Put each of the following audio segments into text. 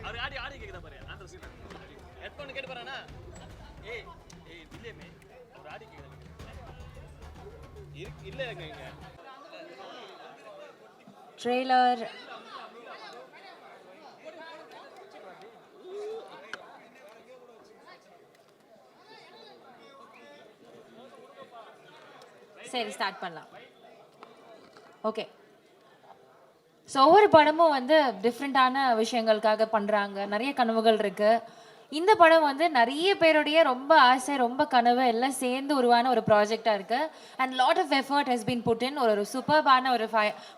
அவர் ஆடி ஆடி கேக்குதா பாரு அந்த சீன் ஹெட்போன் கேட்டு பாருண்ணா. ஏய் ஏய் இல்லையே ஒரு ஆடி கேக்குதா இல்ல இங்க ட்ரெய்லர் சரி ஸ்டார்ட் பண்ணலாம். ஓகே, ஸோ ஒவ்வொரு படமும் வந்து டிஃப்ரெண்ட்டான விஷயங்களுக்காக பண்ணுறாங்க. நிறைய கனவுகள் இருக்குது. இந்த படம் வந்து நிறைய பேருடைய ரொம்ப ஆசை, ரொம்ப கனவு எல்லாம் சேர்ந்து உருவான ஒரு ப்ராஜெக்டாக இருக்குது. And lot of effort has been put in. ஒரு சூப்பர்பான ஒரு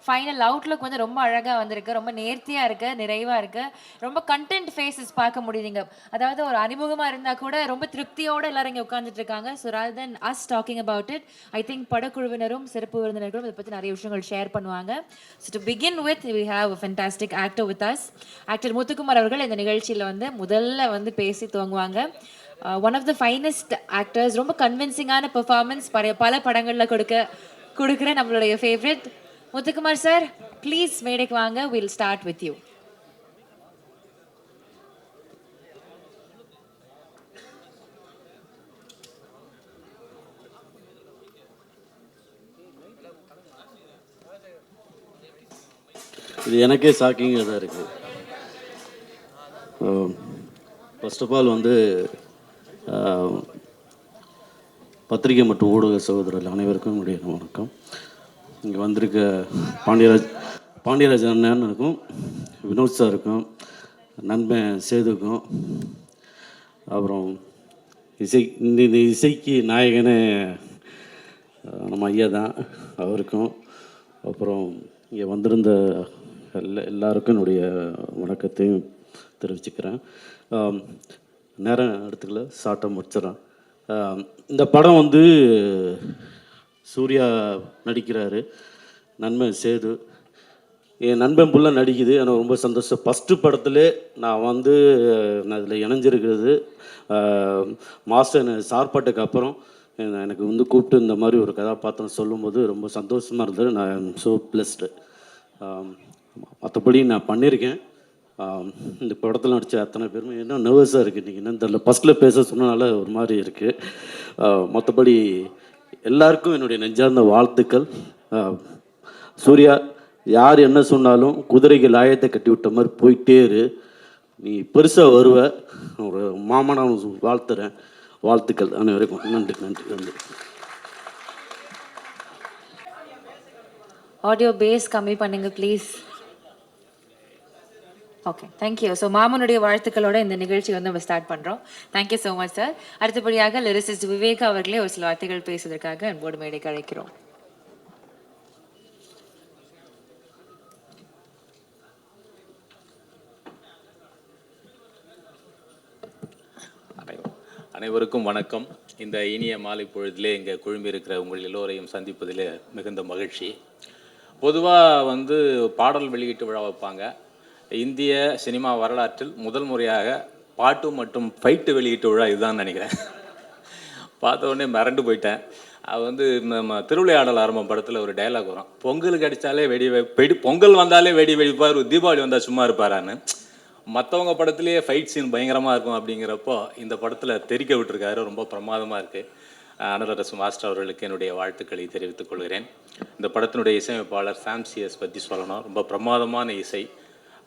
ஃபைனல் அவுட்லுக் வந்து ரொம்ப அழகாக வந்திருக்கு. ரொம்ப நேர்த்தியாக இருக்குது, நிறைவாக இருக்குது. ரொம்ப கண்டென்ட் ஃபேஸஸ் பார்க்க முடியுதுங்க. அதாவது ஒரு அறிமுகமாக இருந்தால் கூட ரொம்ப திருப்தியோடு எல்லாரும் இங்கே உட்காந்துட்டு இருக்காங்க. So rather than us talking about it, I think படக்குழுவினரும் சிறப்பு விருந்தினர்களும் இதை பற்றி நிறைய விஷயங்கள் ஷேர் பண்ணுவாங்க. So to begin with we have a fantastic actor with us. Actor Muthukumar அவர்கள் இந்த நிகழ்ச்சியில் வந்து முதல்ல வந்து பேசி துவங்குவாங்க. One of the finest actors, ரொம்ப கன்வின்சிங்கான பெர்ஃபார்மன்ஸ் பல படங்களில் கொடுக்குற நம்மளுடைய ஃபேவரட் முத்துக்குமார் சார், ப்ளீஸ் மேடைக்கு வாங்க. Will start with you. இது எனக்கே ஷாக்கிங்காக தான் இருக்குது. ஃபர்ஸ்ட் ஆஃப் ஆல் வந்து பத்திரிகை மற்றும் ஊடக சகோதரர்கள் அனைவருக்கும் என்னுடைய வணக்கம். இங்கே வந்திருக்க பாண்டியராஜ் அண்ணனுக்கும், வினோத் சாருக்கும், நண்பன் சேதுக்கும், அப்புறம் இந்த இசைக்கு நாயகனே நம்ம ஐயா தான், அவருக்கும், அப்புறம் இங்கே வந்திருந்த எல்லாருக்கும் என்னுடைய வணக்கத்தையும் தெரிவிச்சுக்கிறேன். நேரம் எடுத்துக்கல, ஷார்ட்டாக முடிச்சிடறேன். இந்த படம் வந்து சூர்யா நடிக்கிறாரு, நண்பன் சேது, என் நண்பன் புள்ள நடிக்குது. எனக்கு ரொம்ப சந்தோஷம். ஃபஸ்ட்டு படத்துலே நான் அதில் இணைஞ்சிருக்கிறது. மாஸ்டர் சார்பாட்டுக்கு அப்புறம் எனக்கு வந்து கூப்பிட்டு இந்த மாதிரி ஒரு கதாபாத்திரம் சொல்லும்போது ரொம்ப சந்தோஷமாக இருந்தது. நான் ஸோ பிளஸ்டு. மற்றபடி நான் பண்ணியிருக்கேன். இந்த படத்தில் நடித்த அத்தனை பேருமே என்ன நர்வஸாக இருக்குது இன்றைக்கி, என்னன்னு தெரியல. ஃபஸ்ட்டில் பேச சொன்னனால ஒரு மாதிரி இருக்குது. மற்றபடி எல்லாருக்கும் என்னுடைய நெஞ்சார்ந்த வாழ்த்துக்கள். சூர்யா, யார் என்ன சொன்னாலும் குதிரைக்கு லாயத்தை கட்டி விட்ட மாதிரி போயிட்டே இரு, நீ பெருசாக வருவ. ஒரு மாமா நான் வாழ்த்துறேன். வாழ்த்துக்கள் அனைவருக்கும். நன்றி நன்றி நன்றி. ஆடியோ பேஸ் கம்மி பண்ணுங்க ப்ளீஸ். Okay, thank you. ஸோ மாமனுடைய வாழ்த்துக்களோட இந்த நிகழ்ச்சி வந்து நம்ம ஸ்டார்ட் பண்ணுறோம். Thank you so much sir. அடுத்தபடியாக லிரிசிஸ்ட் விவேக் அவர்களே ஒரு சில வார்த்தைகள் பேசுவதற்காக அன்போடு மேடைக்கு அழைக்கிறோம். அனைவருக்கும் வணக்கம். இந்த இனிய மாலை பொழுதிலே இங்கே குழும்பி இருக்கிற உங்கள் எல்லோரையும் சந்திப்பதிலே மிகுந்த மகிழ்ச்சி. பொதுவாக பாடல் வெளியீட்டு விழா வைப்பாங்க. இந்திய சினிமா வரலாற்றில் முதல் முறையாக பாட்டு மற்றும் ஃபைட்டு வெளியீட்டு விழா இதுதான் நினைக்கிறேன். பார்த்த உடனே மிரண்டு போயிட்டேன். அது நம்ம திருவிளையாடல் ஆரம்பம் படத்தில் ஒரு டைலாக் வரும், பொங்கலுக்கு அடித்தாலே பொங்கல் வந்தாலே வெடி வெடிப்பார், தீபாவளி வந்தால் சும்மா இருப்பாரான்னு. மற்றவங்க படத்துலேயே ஃபைட் சீன் பயங்கரமாக இருக்கும். அப்படிங்கிறப்போ இந்த படத்தில் தெரிக்க விட்டுருக்காரு. ரொம்ப பிரமாதமாக இருக்குது. அனலரசு மாஸ்டர் அவர்களுக்கு என்னுடைய வாழ்த்துக்களை தெரிவித்துக் கொள்கிறேன். இந்த படத்தினுடைய இசையமைப்பாளர் சாம்சிஎஸ் பற்றி சொல்லணும். ரொம்ப பிரமாதமான இசை.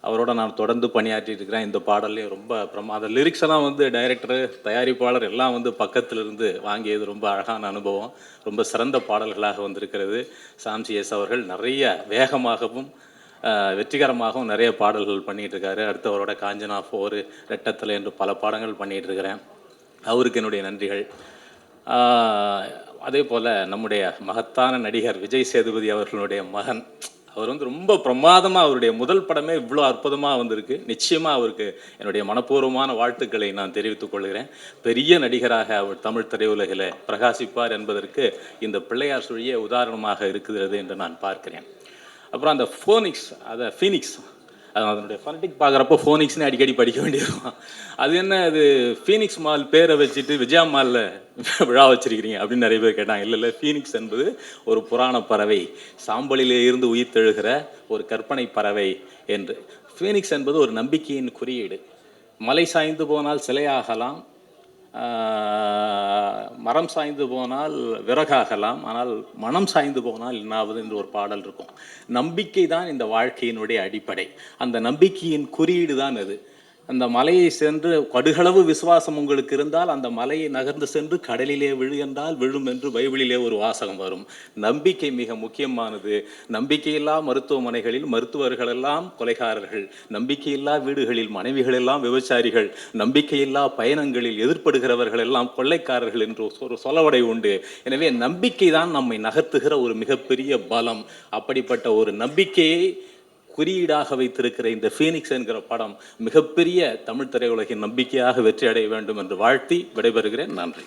அவரோட நான் தொடர்ந்து பணியாற்றிட்டு இருக்கிறேன். இந்த பாடல்லையும் ரொம்ப பிரமாத லிரிக்ஸ் எல்லாம் டைரக்டர், தயாரிப்பாளர் எல்லாம் பக்கத்திலிருந்து வாங்கியது ரொம்ப அழகான அனுபவம். ரொம்ப சிறந்த பாடல்களாக வந்திருக்கிறது. சாம்சிஎஸ் அவர்கள் நிறைய வேகமாகவும் வெற்றிகரமாகவும் நிறைய பாடல்கள் பண்ணிகிட்ருக்காரு. அடுத்து அவரோட காஞ்சனா 4, ரெட்டத்தலை என்று பல பாடங்கள் பண்ணிகிட்ருக்கிறேன். அவருக்கு என்னுடைய நன்றிகள். அதே போல் நம்முடைய மகத்தான நடிகர் விஜய் சேதுபதி அவர்களுடைய மகன், அவர் ரொம்ப பிரமாதமாக, அவருடைய முதல் படமே இவ்வளோ அற்புதமாக வந்திருக்கு. நிச்சயமாக அவருக்கு என்னுடைய மனப்பூர்வமான வாழ்த்துக்களை நான் தெரிவித்துக் கொள்கிறேன். பெரிய நடிகராக அவர் தமிழ் திரையுலகில் பிரகாசிப்பார் என்பதற்கு இந்த பிள்ளையார் சுழியே உதாரணமாக இருக்கிறது என்று நான் பார்க்கிறேன். அப்புறம் அந்த ஃபீனிக்ஸ் அதனுடைய ஃபனட்டிக் பார்க்குறப்போ ஃபோனிக்ஸ்னு அடிக்கடி படிக்க வேண்டியிருக்கும். அது என்ன, அது ஃபீனிக்ஸ் மால் பேரை வச்சுட்டு விஜயா மாலில் விழா வச்சிருக்கிறீங்க அப்படின்னு நிறைய பேர் கேட்டாங்க. இல்லை, ஃபீனிக்ஸ் என்பது ஒரு புராண பறவை, சாம்பலிலே இருந்து உயிர் தெழுகிற ஒரு கற்பனை பறவை என்று. ஃபீனிக்ஸ் என்பது ஒரு நம்பிக்கையின் குறியீடு. மலை சாய்ந்து போனால் சிலையாகலாம், மரம் சாய்ந்து போனால் விறகாகலாம், ஆனால் மனம் சாய்ந்து போனால் என்னாவது என்று ஒரு பாடல் இருக்கும். நம்பிக்கை தான் இந்த வாழ்க்கையினுடைய அடிப்படை. அந்த நம்பிக்கையின் குறியீடு தான் அது. அந்த மலையை சென்று கடுகளவு விசுவாசம் உங்களுக்கு இருந்தால் அந்த மலையை நகர்ந்து சென்று கடலிலே விழு என்றால் விழும் என்று பைபிளிலே ஒரு வாசகம் வரும். நம்பிக்கை மிக முக்கியமானது. நம்பிக்கையில்லா மருத்துவமனைகளில் மருத்துவர்கள் எல்லாம் கொலைகாரர்கள், நம்பிக்கையில்லா வீடுகளில் மனைவிகள் எல்லாம் விபச்சாரிகள், நம்பிக்கையில்லா பயணங்களில் எதிர்ப்படுகிறவர்கள் எல்லாம் கொள்ளைக்காரர்கள் என்று ஒரு சொலவடை உண்டு. எனவே நம்பிக்கை தான் நம்மை நகர்த்துகிற ஒரு மிகப்பெரிய பலம். அப்படிப்பட்ட ஒரு நம்பிக்கையை குறியீடாக வைத்திருக்கிற இந்த ஃபீனிக்ஸ் என்கிற படம் மிகப்பெரிய தமிழ் திரையுலகின் நம்பிக்கையாக வெற்றி அடைய வேண்டும் என்று வாழ்த்தி விடைபெறுகிறேன். நன்றி.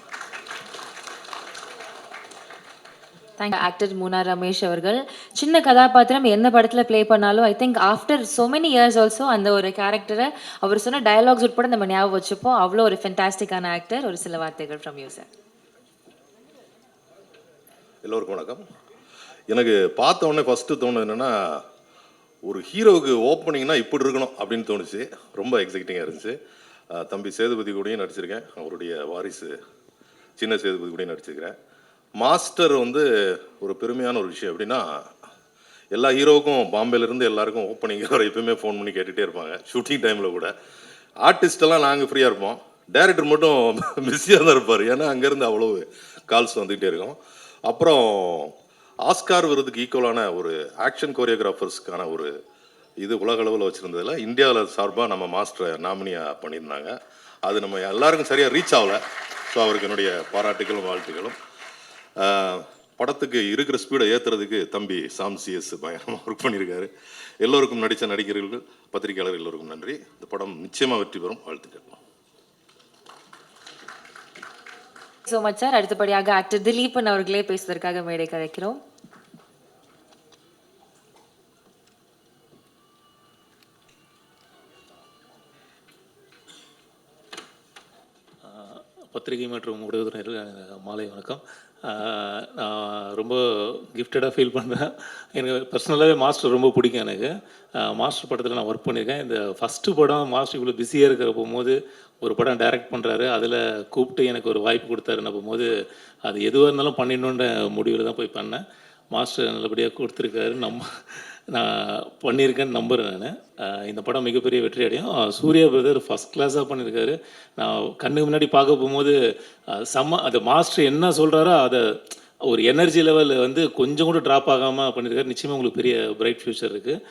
ஆக்டர் மூனா ரமேஷ் அவர்கள் சின்ன கதாபாத்திரம் எந்த படத்தில் ப்ளே பண்ணாலும் I think after so many years also அந்த ஒரு கேரக்டரை அவர் சொன்ன டயலாக்ஸ் உட்பட நம்ம ஞாபகம் வச்சுப்போம். அவ்வளோ ஒரு ஃபென்டாஸ்டிக்கான ஆக்டர். ஒரு சில வார்த்தைகள் ஃப்ரம் யூ சார். எல்லோருக்கும் வணக்கம். எனக்கு பார்த்த உடனே ஃபஸ்ட்டு தோணுது என்னென்னா, ஒரு ஹீரோவுக்கு ஓப்பனிங்னா இப்படி இருக்கணும் அப்படின்னு தோணுச்சு. ரொம்ப எக்ஸைட்டிங்காக இருந்துச்சு. தம்பி சேதுபதி கூடயும் நடிச்சிருக்கேன், அவருடைய வாரிசு சின்ன சேதுபதி கூடயும் நடிச்சிருக்கிறேன். மாஸ்டர் வந்து ஒரு பெருமையான ஒரு விஷயம். எப்படின்னா, எல்லா ஹீரோவுக்கும் பாம்பேலேருந்து எல்லாருக்கும் ஓப்பனிங் வர எப்பயுமே ஃபோன் பண்ணி கேட்டுகிட்டே இருப்பாங்க, ஷூட்டிங் டைமில் கூட. ஆர்டிஸ்டெல்லாம் நாங்கள் ஃப்ரீயாக இருப்போம், டைரக்டர் மட்டும் பிஸியாக தான் இருப்பார். ஏன்னா அங்கேருந்து அவ்வளோ கால்ஸ் வந்துக்கிட்டே இருக்கும். அப்புறம் ஆஸ்கார் விருதுக்கு ஈக்குவலான ஒரு ஆக்ஷன் கோரியோகிராஃபர்ஸ்க்கான ஒரு இது உலக அளவில் வச்சுருந்ததில் இந்தியாவில் சார்பாக நம்ம மாஸ்டரை நாமினியாக பண்ணியிருந்தாங்க. அது நம்ம எல்லாருக்கும் சரியாக ரீச் ஆகலை. ஸோ அவருக்கு என்னுடைய பாராட்டுகளும் வாழ்த்துக்களும். படத்துக்கு இருக்கிற ஸ்பீடை ஏற்றுறதுக்கு தம்பி சாம் சிஎஸ் பயங்கரமாக ஒர்க் பண்ணியிருக்காரு. எல்லோருக்கும் நடித்த நடிகர்கள், பத்திரிகையாளர் எல்லோருக்கும் நன்றி. இந்த படம் நிச்சயமாக வெற்றி பெறும். வாழ்த்துக்கள். So much sir. அடுத்தபடியாக ஆக்டர் திலீபன் அவர்களே பேசுவதற்காக மேடை கலைக்கிறோம். பத்திரிகை மற்றும் ஊடகத்துறையினருக்கு மாலை வணக்கம். நான் ரொம்ப கிஃப்டடாக ஃபீல் பண்ணுறேன். எனக்கு பர்சனலாகவே மாஸ்டர் ரொம்ப பிடிக்கும். எனக்கு மாஸ்டர் படத்தில் நான் ஒர்க் பண்ணியிருக்கேன். இந்த ஃபஸ்ட்டு படம் மாஸ்டர் இவ்வளோ பிஸியாக இருக்கிற போகும்போது ஒரு படம் டைரக்ட் பண்ணுறாரு, அதில் கூப்பிட்டு எனக்கு ஒரு வாய்ப்பு கொடுத்தாருன்னு போகும்போது அது எதுவாக இருந்தாலும் பண்ணிடணுன்ற முடிவில் தான் போய் பண்ணேன். மாஸ்டர் நல்லபடியாக கொடுத்துருக்காரு. நான் பண்ணியிருக்கேன்னு நம்புகிறேன். நான் இந்த படம் மிகப்பெரிய வெற்றி அடையும். சூர்யா பிரதர் ஃபஸ்ட் கிளாஸாக பண்ணியிருக்காரு. நான் கண்ணுக்கு முன்னாடி பார்க்க போகும்போது அது மாஸ்டர் என்ன சொல்கிறாரோ அதை ஒரு எனர்ஜி லெவல் வந்து கொஞ்சம் கூட ட்ராப் ஆகாமல் பண்ணியிருக்காரு. நிச்சயமாக உங்களுக்கு பெரிய பிரைட் ஃப்யூச்சர் இருக்குது.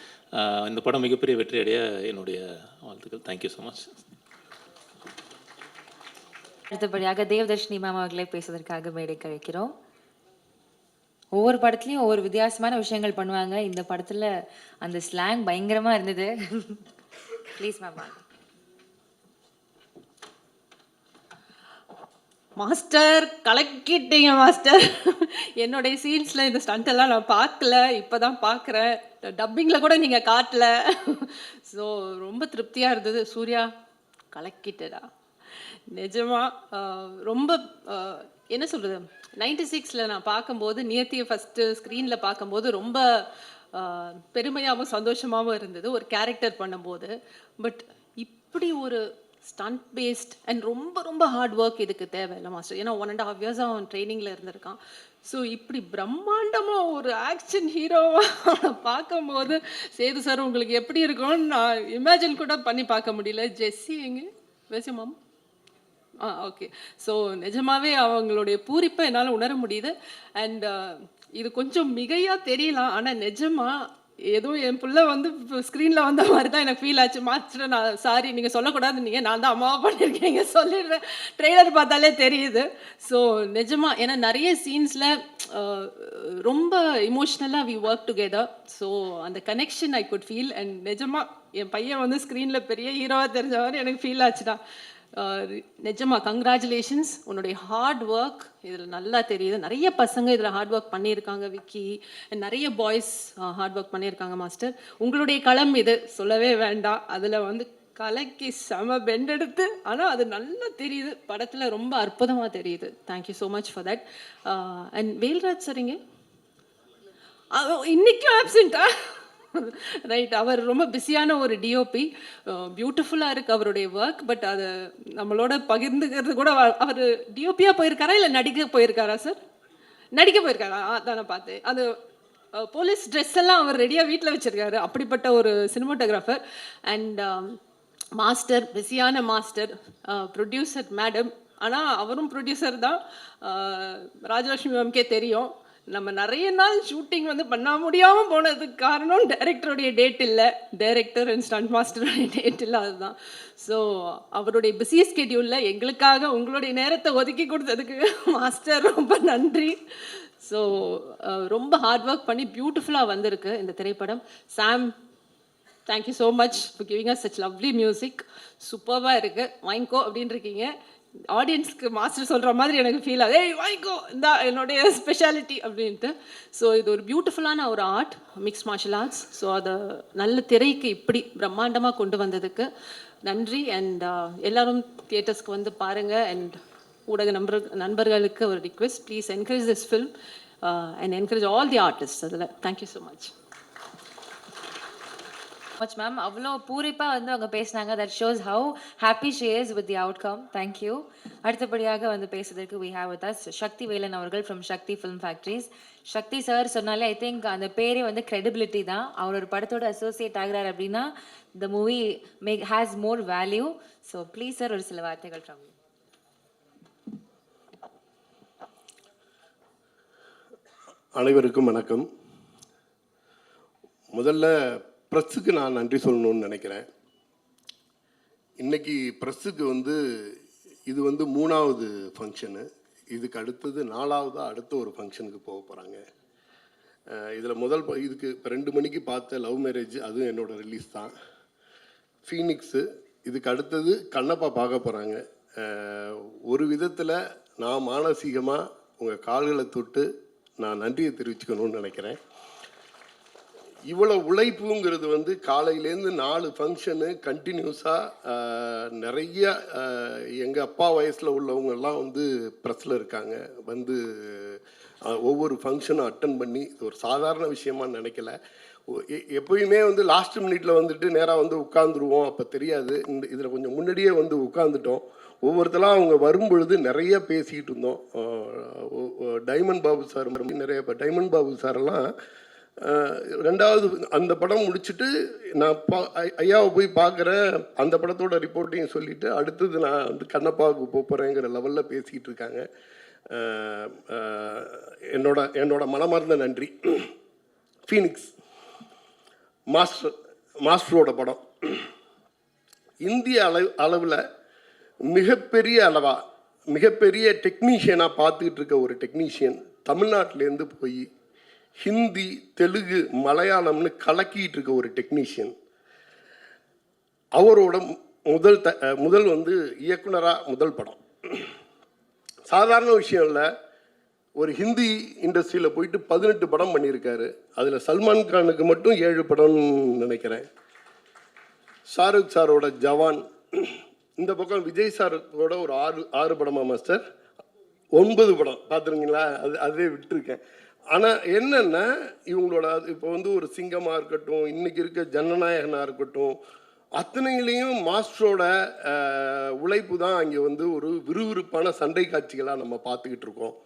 இந்த படம் மிகப்பெரிய வெற்றி அடைய என்னுடைய வாழ்த்துக்கள். Thank you so much. அடுத்தபடியாக தேவதர்ஷினி மேம் அவர்களே பேசுவதற்காக மேடை கழிக்கிறோம். ஒவ்வொரு படத்துலையும் ஒவ்வொரு வித்தியாசமான விஷயங்கள் பண்ணுவாங்க. இந்த படத்தில் அந்த ஸ்லாங் பயங்கரமாக இருந்தது. Please ma'am. மாஸ்டர் கலக்கிட்டீங்க மாஸ்டர். என்னுடைய சீன்ஸில் இந்த ஸ்டண்டெல்லாம் நான் பார்க்கல, இப்போ தான் பார்க்குறேன். டப்பிங்கில் கூட நீங்கள் காட்டல. ஸோ ரொம்ப திருப்தியாக இருந்தது. சூர்யா கலக்கிட்டடா நிஜமா. ரொம்ப என்ன சொல்கிறது, 96 நான் பார்க்கும்போது நியத்தியை ஃபஸ்ட்டு ஸ்க்ரீனில் பார்க்கும்போது ரொம்ப பெருமையாகவும் சந்தோஷமாகவும் இருந்தது ஒரு கேரக்டர் பண்ணும்போது. பட் இப்படி ஒரு ஸ்டண்ட் பேஸ்ட் அண்ட் ரொம்ப ரொம்ப ஹார்ட் ஒர்க் இதுக்கு தேவையில்லை மாஸ்டர். ஏன்னா 1.5 years அவன் ட்ரைனிங்கில் இருந்திருக்கான். ஸோ இப்படி பிரம்மாண்டமாக ஒரு ஆக்ஷன் ஹீரோவாக பார்க்கும்போது சேது சார் உங்களுக்கு எப்படி இருக்கும்னு நான் இமேஜின் கூட பண்ணி பார்க்க முடியல. ஜெஸ்ஸி எங்கே பேசி மாம்? ஓகே. ஸோ நிஜமாவே அவங்களுடைய பூரிப்பை என்னால் உணர முடியுது. அண்ட் இது கொஞ்சம் மிகையாக தெரியலாம், ஆனால் நிஜமாக ஏதோ என் பிள்ளை வந்து ஸ்க்ரீனில் வந்த மாதிரி தான் எனக்கு ஃபீல் ஆச்சு. மாஸ்டர் நான் சாரி, நீங்கள் சொல்லக்கூடாது, நீங்கள் நான் தான் அம்மாவை பண்ணியிருக்கீங்க சொல்லிடுறேன். ட்ரெய்லர் பார்த்தாலே தெரியுது. ஸோ நிஜமாக ஏன்னா நிறைய சீன்ஸில் ரொம்ப இமோஷ்னலாக வி ஒர்க் டுகெதர். ஸோ அந்த connection I could feel. And நிஜமாக என் பையன் வந்து ஸ்க்ரீனில் பெரிய ஹீரோவாக தெரிஞ்ச மாதிரி எனக்கு ஃபீல் ஆச்சுடா. நிஜமாக கங்க்ராச்சுலேஷன்ஸ். உன்னுடைய ஹார்ட் ஒர்க் இதில் நல்லா தெரியுது. நிறைய பசங்க இதில் ஹார்ட் ஒர்க் பண்ணியிருக்காங்க, விக்கி, நிறைய பாய்ஸ் ஹார்ட் ஒர்க் பண்ணியிருக்காங்க மாஸ்டர். உங்களுடைய களம் இது, சொல்லவே வேண்டாம். அதில் வந்து கலைக்கு செம பெண்டெடுத்து, ஆனால் அது நல்லா தெரியுது படத்தில், ரொம்ப அற்புதமாக தெரியுது. Thank you so much for that. And Velraj சரிங்க இன்னைக்கும் ஆப்சென்ட்டா? ரைட். அவர் ரொம்ப பிஸியான ஒரு டிஓபி. பியூட்டிஃபுல்லாக இருக்குது அவருடைய ஒர்க். பட் அதை நம்மளோட பகிர்ந்துக்கிறது கூட அவர் டிஓபியாக போயிருக்காரா இல்லை நடிக்க போயிருக்காரா சார்? நடிக்க போயிருக்காரா? அதான் நான் பார்த்தேன். அது போலீஸ் ட்ரெஸ் எல்லாம் அவர் ரெடியாக வீட்டில் வச்சுருக்காரு. அப்படிப்பட்ட ஒரு சினிமாட்டோகிராஃபர். அண்ட் மாஸ்டர், பிஸியான மாஸ்டர், ப்ரொடியூசர் மேடம். ஆனால் அவரும் ப்ரொடியூசர் தான். ராஜலட்சுமி மேம்கே தெரியும். நம்ம நிறைய நாள் ஷூட்டிங் வந்து பண்ண முடியாமல் போனதுக்கு காரணம் டைரக்டருடைய டேட் இல்லை, டைரக்டர் அண்ட் ஸ்டண்ட் மாஸ்டருடைய டேட் இல்லை. அதுதான். ஸோ அவருடைய பிஸி ஸ்கெடியூலில் எங்களுக்காக உங்களுடைய நேரத்தை ஒதுக்கி கொடுத்ததுக்கு மாஸ்டர் ரொம்ப நன்றி. ஸோ ரொம்ப ஹார்ட் ஒர்க் பண்ணி பியூட்டிஃபுல்லாக வந்திருக்கு இந்த திரைப்படம். Sam, thank you so much for giving us such lovely music. சூப்பராக இருக்குது. வாங்கிக்கோ அப்படின்னு இருக்கீங்க. ஆடியன்ஸ்க்கு மாஸ்டர் சொல்கிற மாதிரி எனக்கு ஃபீல் ஆகுது. ஏய் வாங்கிக்கோ, இந்த என்னுடைய ஸ்பெஷாலிட்டி அப்படின்ட்டு. ஸோ இது ஒரு பியூட்டிஃபுல்லான ஒரு art, mix martial arts. So அதை நல்ல திரைக்கு இப்படி பிரம்மாண்டமாக கொண்டு வந்ததுக்கு நன்றி. அண்ட் எல்லோரும் தியேட்டர்ஸ்க்கு வந்து பாருங்கள். அண்ட் ஊடக நண்பர்களுக்கு ஒரு request, please encourage this film and encourage all the artist. அதில் thank you so much. Much ma'am, அவ்வளோ பூரிப்பாக வந்து அவங்க பேசினாங்க. That shows how happy she is with the outcome. Thank you. அடுத்தபடியாக வந்து பேசுறதுக்கு we have with us Sakthi Velan அவர்கள் from Sakthi film factories. Sakthi sir சொன்னாலே ஐ திங்க் அந்த பேரே வந்து கிரெடிபிலிட்டி தான். அவர் ஒரு படத்தோட அசோசியேட் ஆகிறார் அப்படின்னா the movie has more value. So please sir ஒரு சில வார்த்தைகள் ஃப்ரம் யூ. அனைவருக்கும் வணக்கம். முதல்ல ப்ரெஸ்ஸுக்கு நான் நன்றி சொல்லணும்னு நினைக்கிறேன். இன்றைக்கி ப்ரெஸ்ஸுக்கு வந்து இது வந்து 3வது ஃபங்க்ஷனு. இதுக்கு அடுத்தது 4வது அடுத்த ஒரு ஃபங்க்ஷனுக்கு போக போகிறாங்க. இதில் இதுக்கு இப்போ 2 மணிக்கு பார்த்த லவ் மேரேஜ், அதுவும் என்னோடய ரிலீஸ் தான். ஃபீனிக்ஸு, இதுக்கு அடுத்தது கண்ணப்பா பார்க்க போகிறாங்க. ஒரு விதத்தில் நான் மானசீகமாக உங்கள் கால்களை தொட்டு நான் நன்றியை தெரிவிச்சுக்கணும்னு நினைக்கிறேன். இவ்வளோ உழைப்புங்கிறது வந்து காலையிலேருந்து 4 ஃபங்க்ஷனு கண்டினியூஸாக நிறைய எங்கள் அப்பா வயசில் உள்ளவங்கெல்லாம் வந்து ப்ரெஸ்ஸில் இருக்காங்க. வந்து ஒவ்வொரு ஃபங்க்ஷனும் அட்டன் பண்ணி இது ஒரு சாதாரண விஷயமா நினைக்கல. எப்போயுமே வந்து லாஸ்ட் மினிட்ல வந்துட்டு நேராக வந்து உட்காந்துருவோம், அப்போ தெரியாது. இதில் கொஞ்சம் முன்னாடியே வந்து உட்காந்துட்டோம். ஒவ்வொருத்தலாம் அவங்க வரும்பொழுது நிறைய பேசிக்கிட்டு இருந்தோம். டைமண்ட் பாபு சார் நிறைய, இப்போ டைமண்ட் பாபு சாரெல்லாம் 2வது அந்த படம் முடிச்சுட்டு நான் ஐயாவை போய் பார்க்குறேன், அந்த படத்தோட ரிப்போர்ட்டையும் சொல்லிவிட்டு அடுத்தது நான் வந்து கண்ணப்பாவுக்கு போகிறேங்கிற லெவலில் பேசிக்கிட்டு இருக்காங்க. என்னோட மனமார்ந்த நன்றி. ஃபீனிக்ஸ் மாஸ்டரோட படம் இந்திய அளவில் மிகப்பெரிய டெக்னீஷியனாக பார்த்துக்கிட்டு இருக்க ஒரு டெக்னீஷியன் தமிழ்நாட்டிலேருந்து போய் ஹிந்தி, தெலுங்கு, மலையாளம்னு கலக்கிட்டு இருக்க ஒரு டெக்னீஷியன். அவரோட முதல் வந்து இயக்குனராக முதல் படம் சாதாரண விஷயம் இல்லை. ஒரு ஹிந்தி இண்டஸ்ட்ரியில் போயிட்டு 18 படம் பண்ணியிருக்காரு. அதில் சல்மான் கானுக்கு மட்டும் 7 படம்னு நினைக்கிறேன். ஷாருக் சாரோட ஜவான், இந்த பக்கம் விஜய் சாரோட ஒரு 6 படமா மாஸ்டர், 9 படம் பார்த்துருங்களா? அதே விட்டுருக்கேன். ஆனால் என்னென்னா இவங்களோட இப்போ வந்து ஒரு சிங்கமாக இருக்கட்டும், இன்றைக்கி இருக்க ஜனநாயகனாக இருக்கட்டும், அத்தனையிலையும் மாஸ்டரோட உழைப்பு தான் அங்கே வந்து ஒரு விறுவிறுப்பான சண்டை காட்சிகளாக நம்ம பார்த்துக்கிட்டு இருக்கோம்.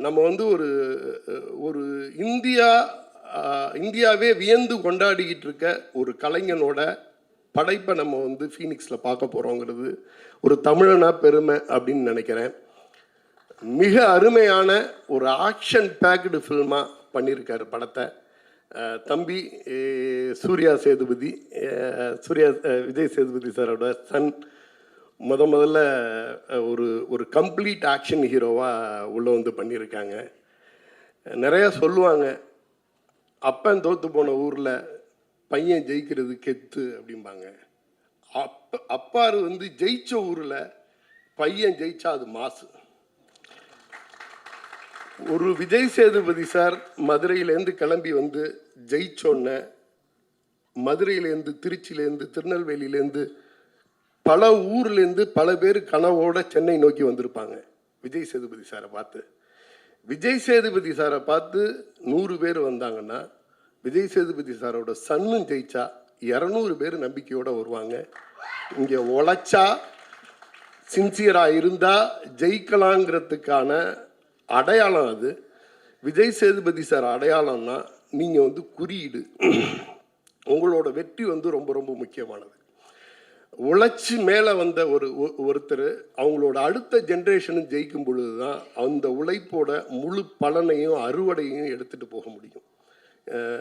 நம்ம வந்து ஒரு இந்தியாவே வியந்து கொண்டாடிக்கிட்டு இருக்க ஒரு கலைஞனோட படைப்பை நம்ம வந்து ஃபீனிக்ஸில் பார்க்க போகிறோங்கிறது ஒரு தமிழனா பெருமை அப்படின்னு நினைக்கிறேன். மிக அருமையான ஒரு ஆக்ஷன் பேக்டு ஃபில்மாக பண்ணியிருக்காரு படத்தை தம்பி விஜய் சேதுபதி சாரோட சன். முதல்ல ஒரு கம்ப்ளீட் ஆக்ஷன் ஹீரோவாக உள்ளே வந்து பண்ணியிருக்காங்க. நிறையா சொல்லுவாங்க, அப்பன் தோற்று போன ஊரில் பையன் ஜெயிக்கிறது கெத்து அப்படிம்பாங்க. அப்பாரு வந்து ஜெயிச்ச ஊரில் பையன் ஜெயிச்சா அது மாசு. ஒரு விஜய் சேதுபதி சார் மதுரையிலேருந்து கிளம்பி வந்து ஜெயிச்சோன்ன, மதுரையிலேருந்து, திருச்சியிலேருந்து, திருநெல்வேலியிலேருந்து, பல ஊர்லேருந்து பல பேர் கனவோட சென்னை நோக்கி வந்திருப்பாங்க விஜய் சேதுபதி சாரை பார்த்து. விஜய் சேதுபதி சாரை பார்த்து 100 பேர் வந்தாங்கன்னா விஜய் சேதுபதி சாரோட சன்னும் ஜெயிச்சா 200 பேர் நம்பிக்கையோடு வருவாங்க. இங்கே உழைச்சா சின்சியராக இருந்தால் ஜெயிக்கலாங்கிறதுக்கான அடையாளம் அது. விஜய் சேதுபதி சார் அடையாளம்னா நீங்கள் வந்து குறியீடு. உங்களோட வெற்றி வந்து ரொம்ப ரொம்ப முக்கியமானது. உழைச்சி மேலே வந்த ஒருத்தர் அவங்களோட அடுத்த ஜென்ரேஷனும் ஜெயிக்கும் பொழுது தான் அந்த உழைப்போட முழு பலனையும் அறுவடையும் எடுத்துகிட்டு போக முடியும்.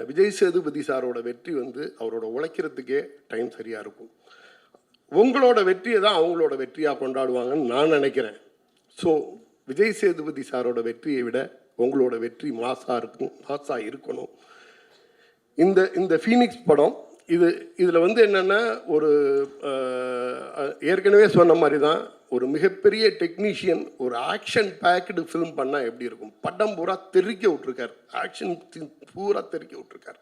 விஜய் சேதுபதி சாரோட வெற்றி வந்து அவரோட உழைக்கிறதுக்கே டைம் சரியாக இருக்கும். உங்களோட வெற்றியை தான் அவங்களோட வெற்றியாக கொண்டாடுவாங்கன்னு நான் நினைக்கிறேன். ஸோ விஜய் சேதுபதி சாரோட வெற்றியை விட உங்களோட வெற்றி மாசாக இருக்கணும். இந்த ஃபீனிக்ஸ் படம் இதில் வந்து என்னென்னா ஒரு ஏற்கனவே சொன்ன மாதிரி தான் ஒரு மிகப்பெரிய டெக்னீஷியன் ஒரு ஆக்ஷன் பேக்டு ஃபிலிம் பண்ணால் எப்படி இருக்கும். படம் பூரா தெறிக்க விட்ருக்கார், ஆக்ஷன் பூரா தெறிக்க விட்ருக்கார்.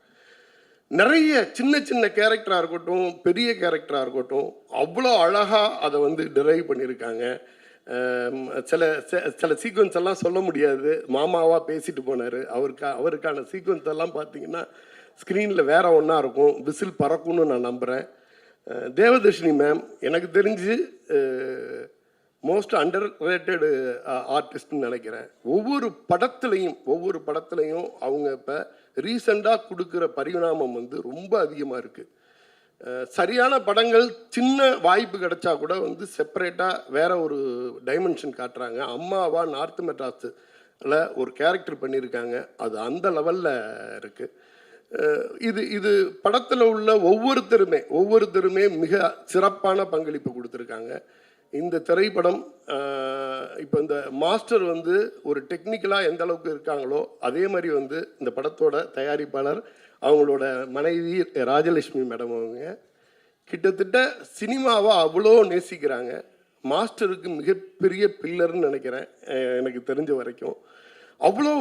நிறைய சின்ன சின்ன கேரக்டராக இருக்கட்டும், பெரிய கேரக்டராக இருக்கட்டும், அவ்வளோ அழகாக அதை வந்து டிரைவ் பண்ணியிருக்காங்க. சில சீக்வன்ஸ் எல்லாம் சொல்ல முடியாது. மாமாவாக பேசிட்டு போனார். அவருக்கான சீக்வன்ஸ் எல்லாம் பார்த்தீங்கன்னா ஸ்க்ரீனில் வேறு ஒன்றா இருக்கும், விசில் பறக்கும்னு நான் நம்புகிறேன். தேவதர்ஷினி மேம் எனக்கு தெரிஞ்சு மோஸ்ட் அண்டர் ரேட்டடு ஆர்டிஸ்ட்னு நினைக்கிறேன். ஒவ்வொரு படத்துலையும் அவங்க இப்போ ரீசெண்டாக கொடுக்குற பரிணாமம் வந்து ரொம்ப அதிகமாக இருக்குது. சரியான படங்கள் சின்ன வாய்ப்பு கிடைச்சா கூட வந்து செப்பரேட்டாக வேற ஒரு டைமென்ஷன் காட்டுறாங்க. அம்மாவா நார்த் மெட்ராஸில் ஒரு கேரக்டர் பண்ணியிருக்காங்க, அது அந்த லெவலில் இருக்குது. இது படத்தில் உள்ள ஒவ்வொருத்தருமே மிக சிறப்பான பங்களிப்பு கொடுத்துருக்காங்க. இந்த திரைப்படம் இப்போ இந்த மாஸ்டர் வந்து ஒரு டெக்னிக்கலாக எந்த அளவுக்கு இருக்காங்களோ அதே மாதிரி வந்து இந்த படத்தோட தயாரிப்பாளர் அவங்களோட மனைவி ராஜலட்சுமி மேடம் அவங்க கிட்டத்தட்ட சினிமாவை அவ்வளோ நேசிக்கிறாங்க. மாஸ்டருக்கு மிகப்பெரிய பில்லர்னு நினைக்கிறேன் எனக்கு தெரிஞ்ச வரைக்கும். அவ்வளோ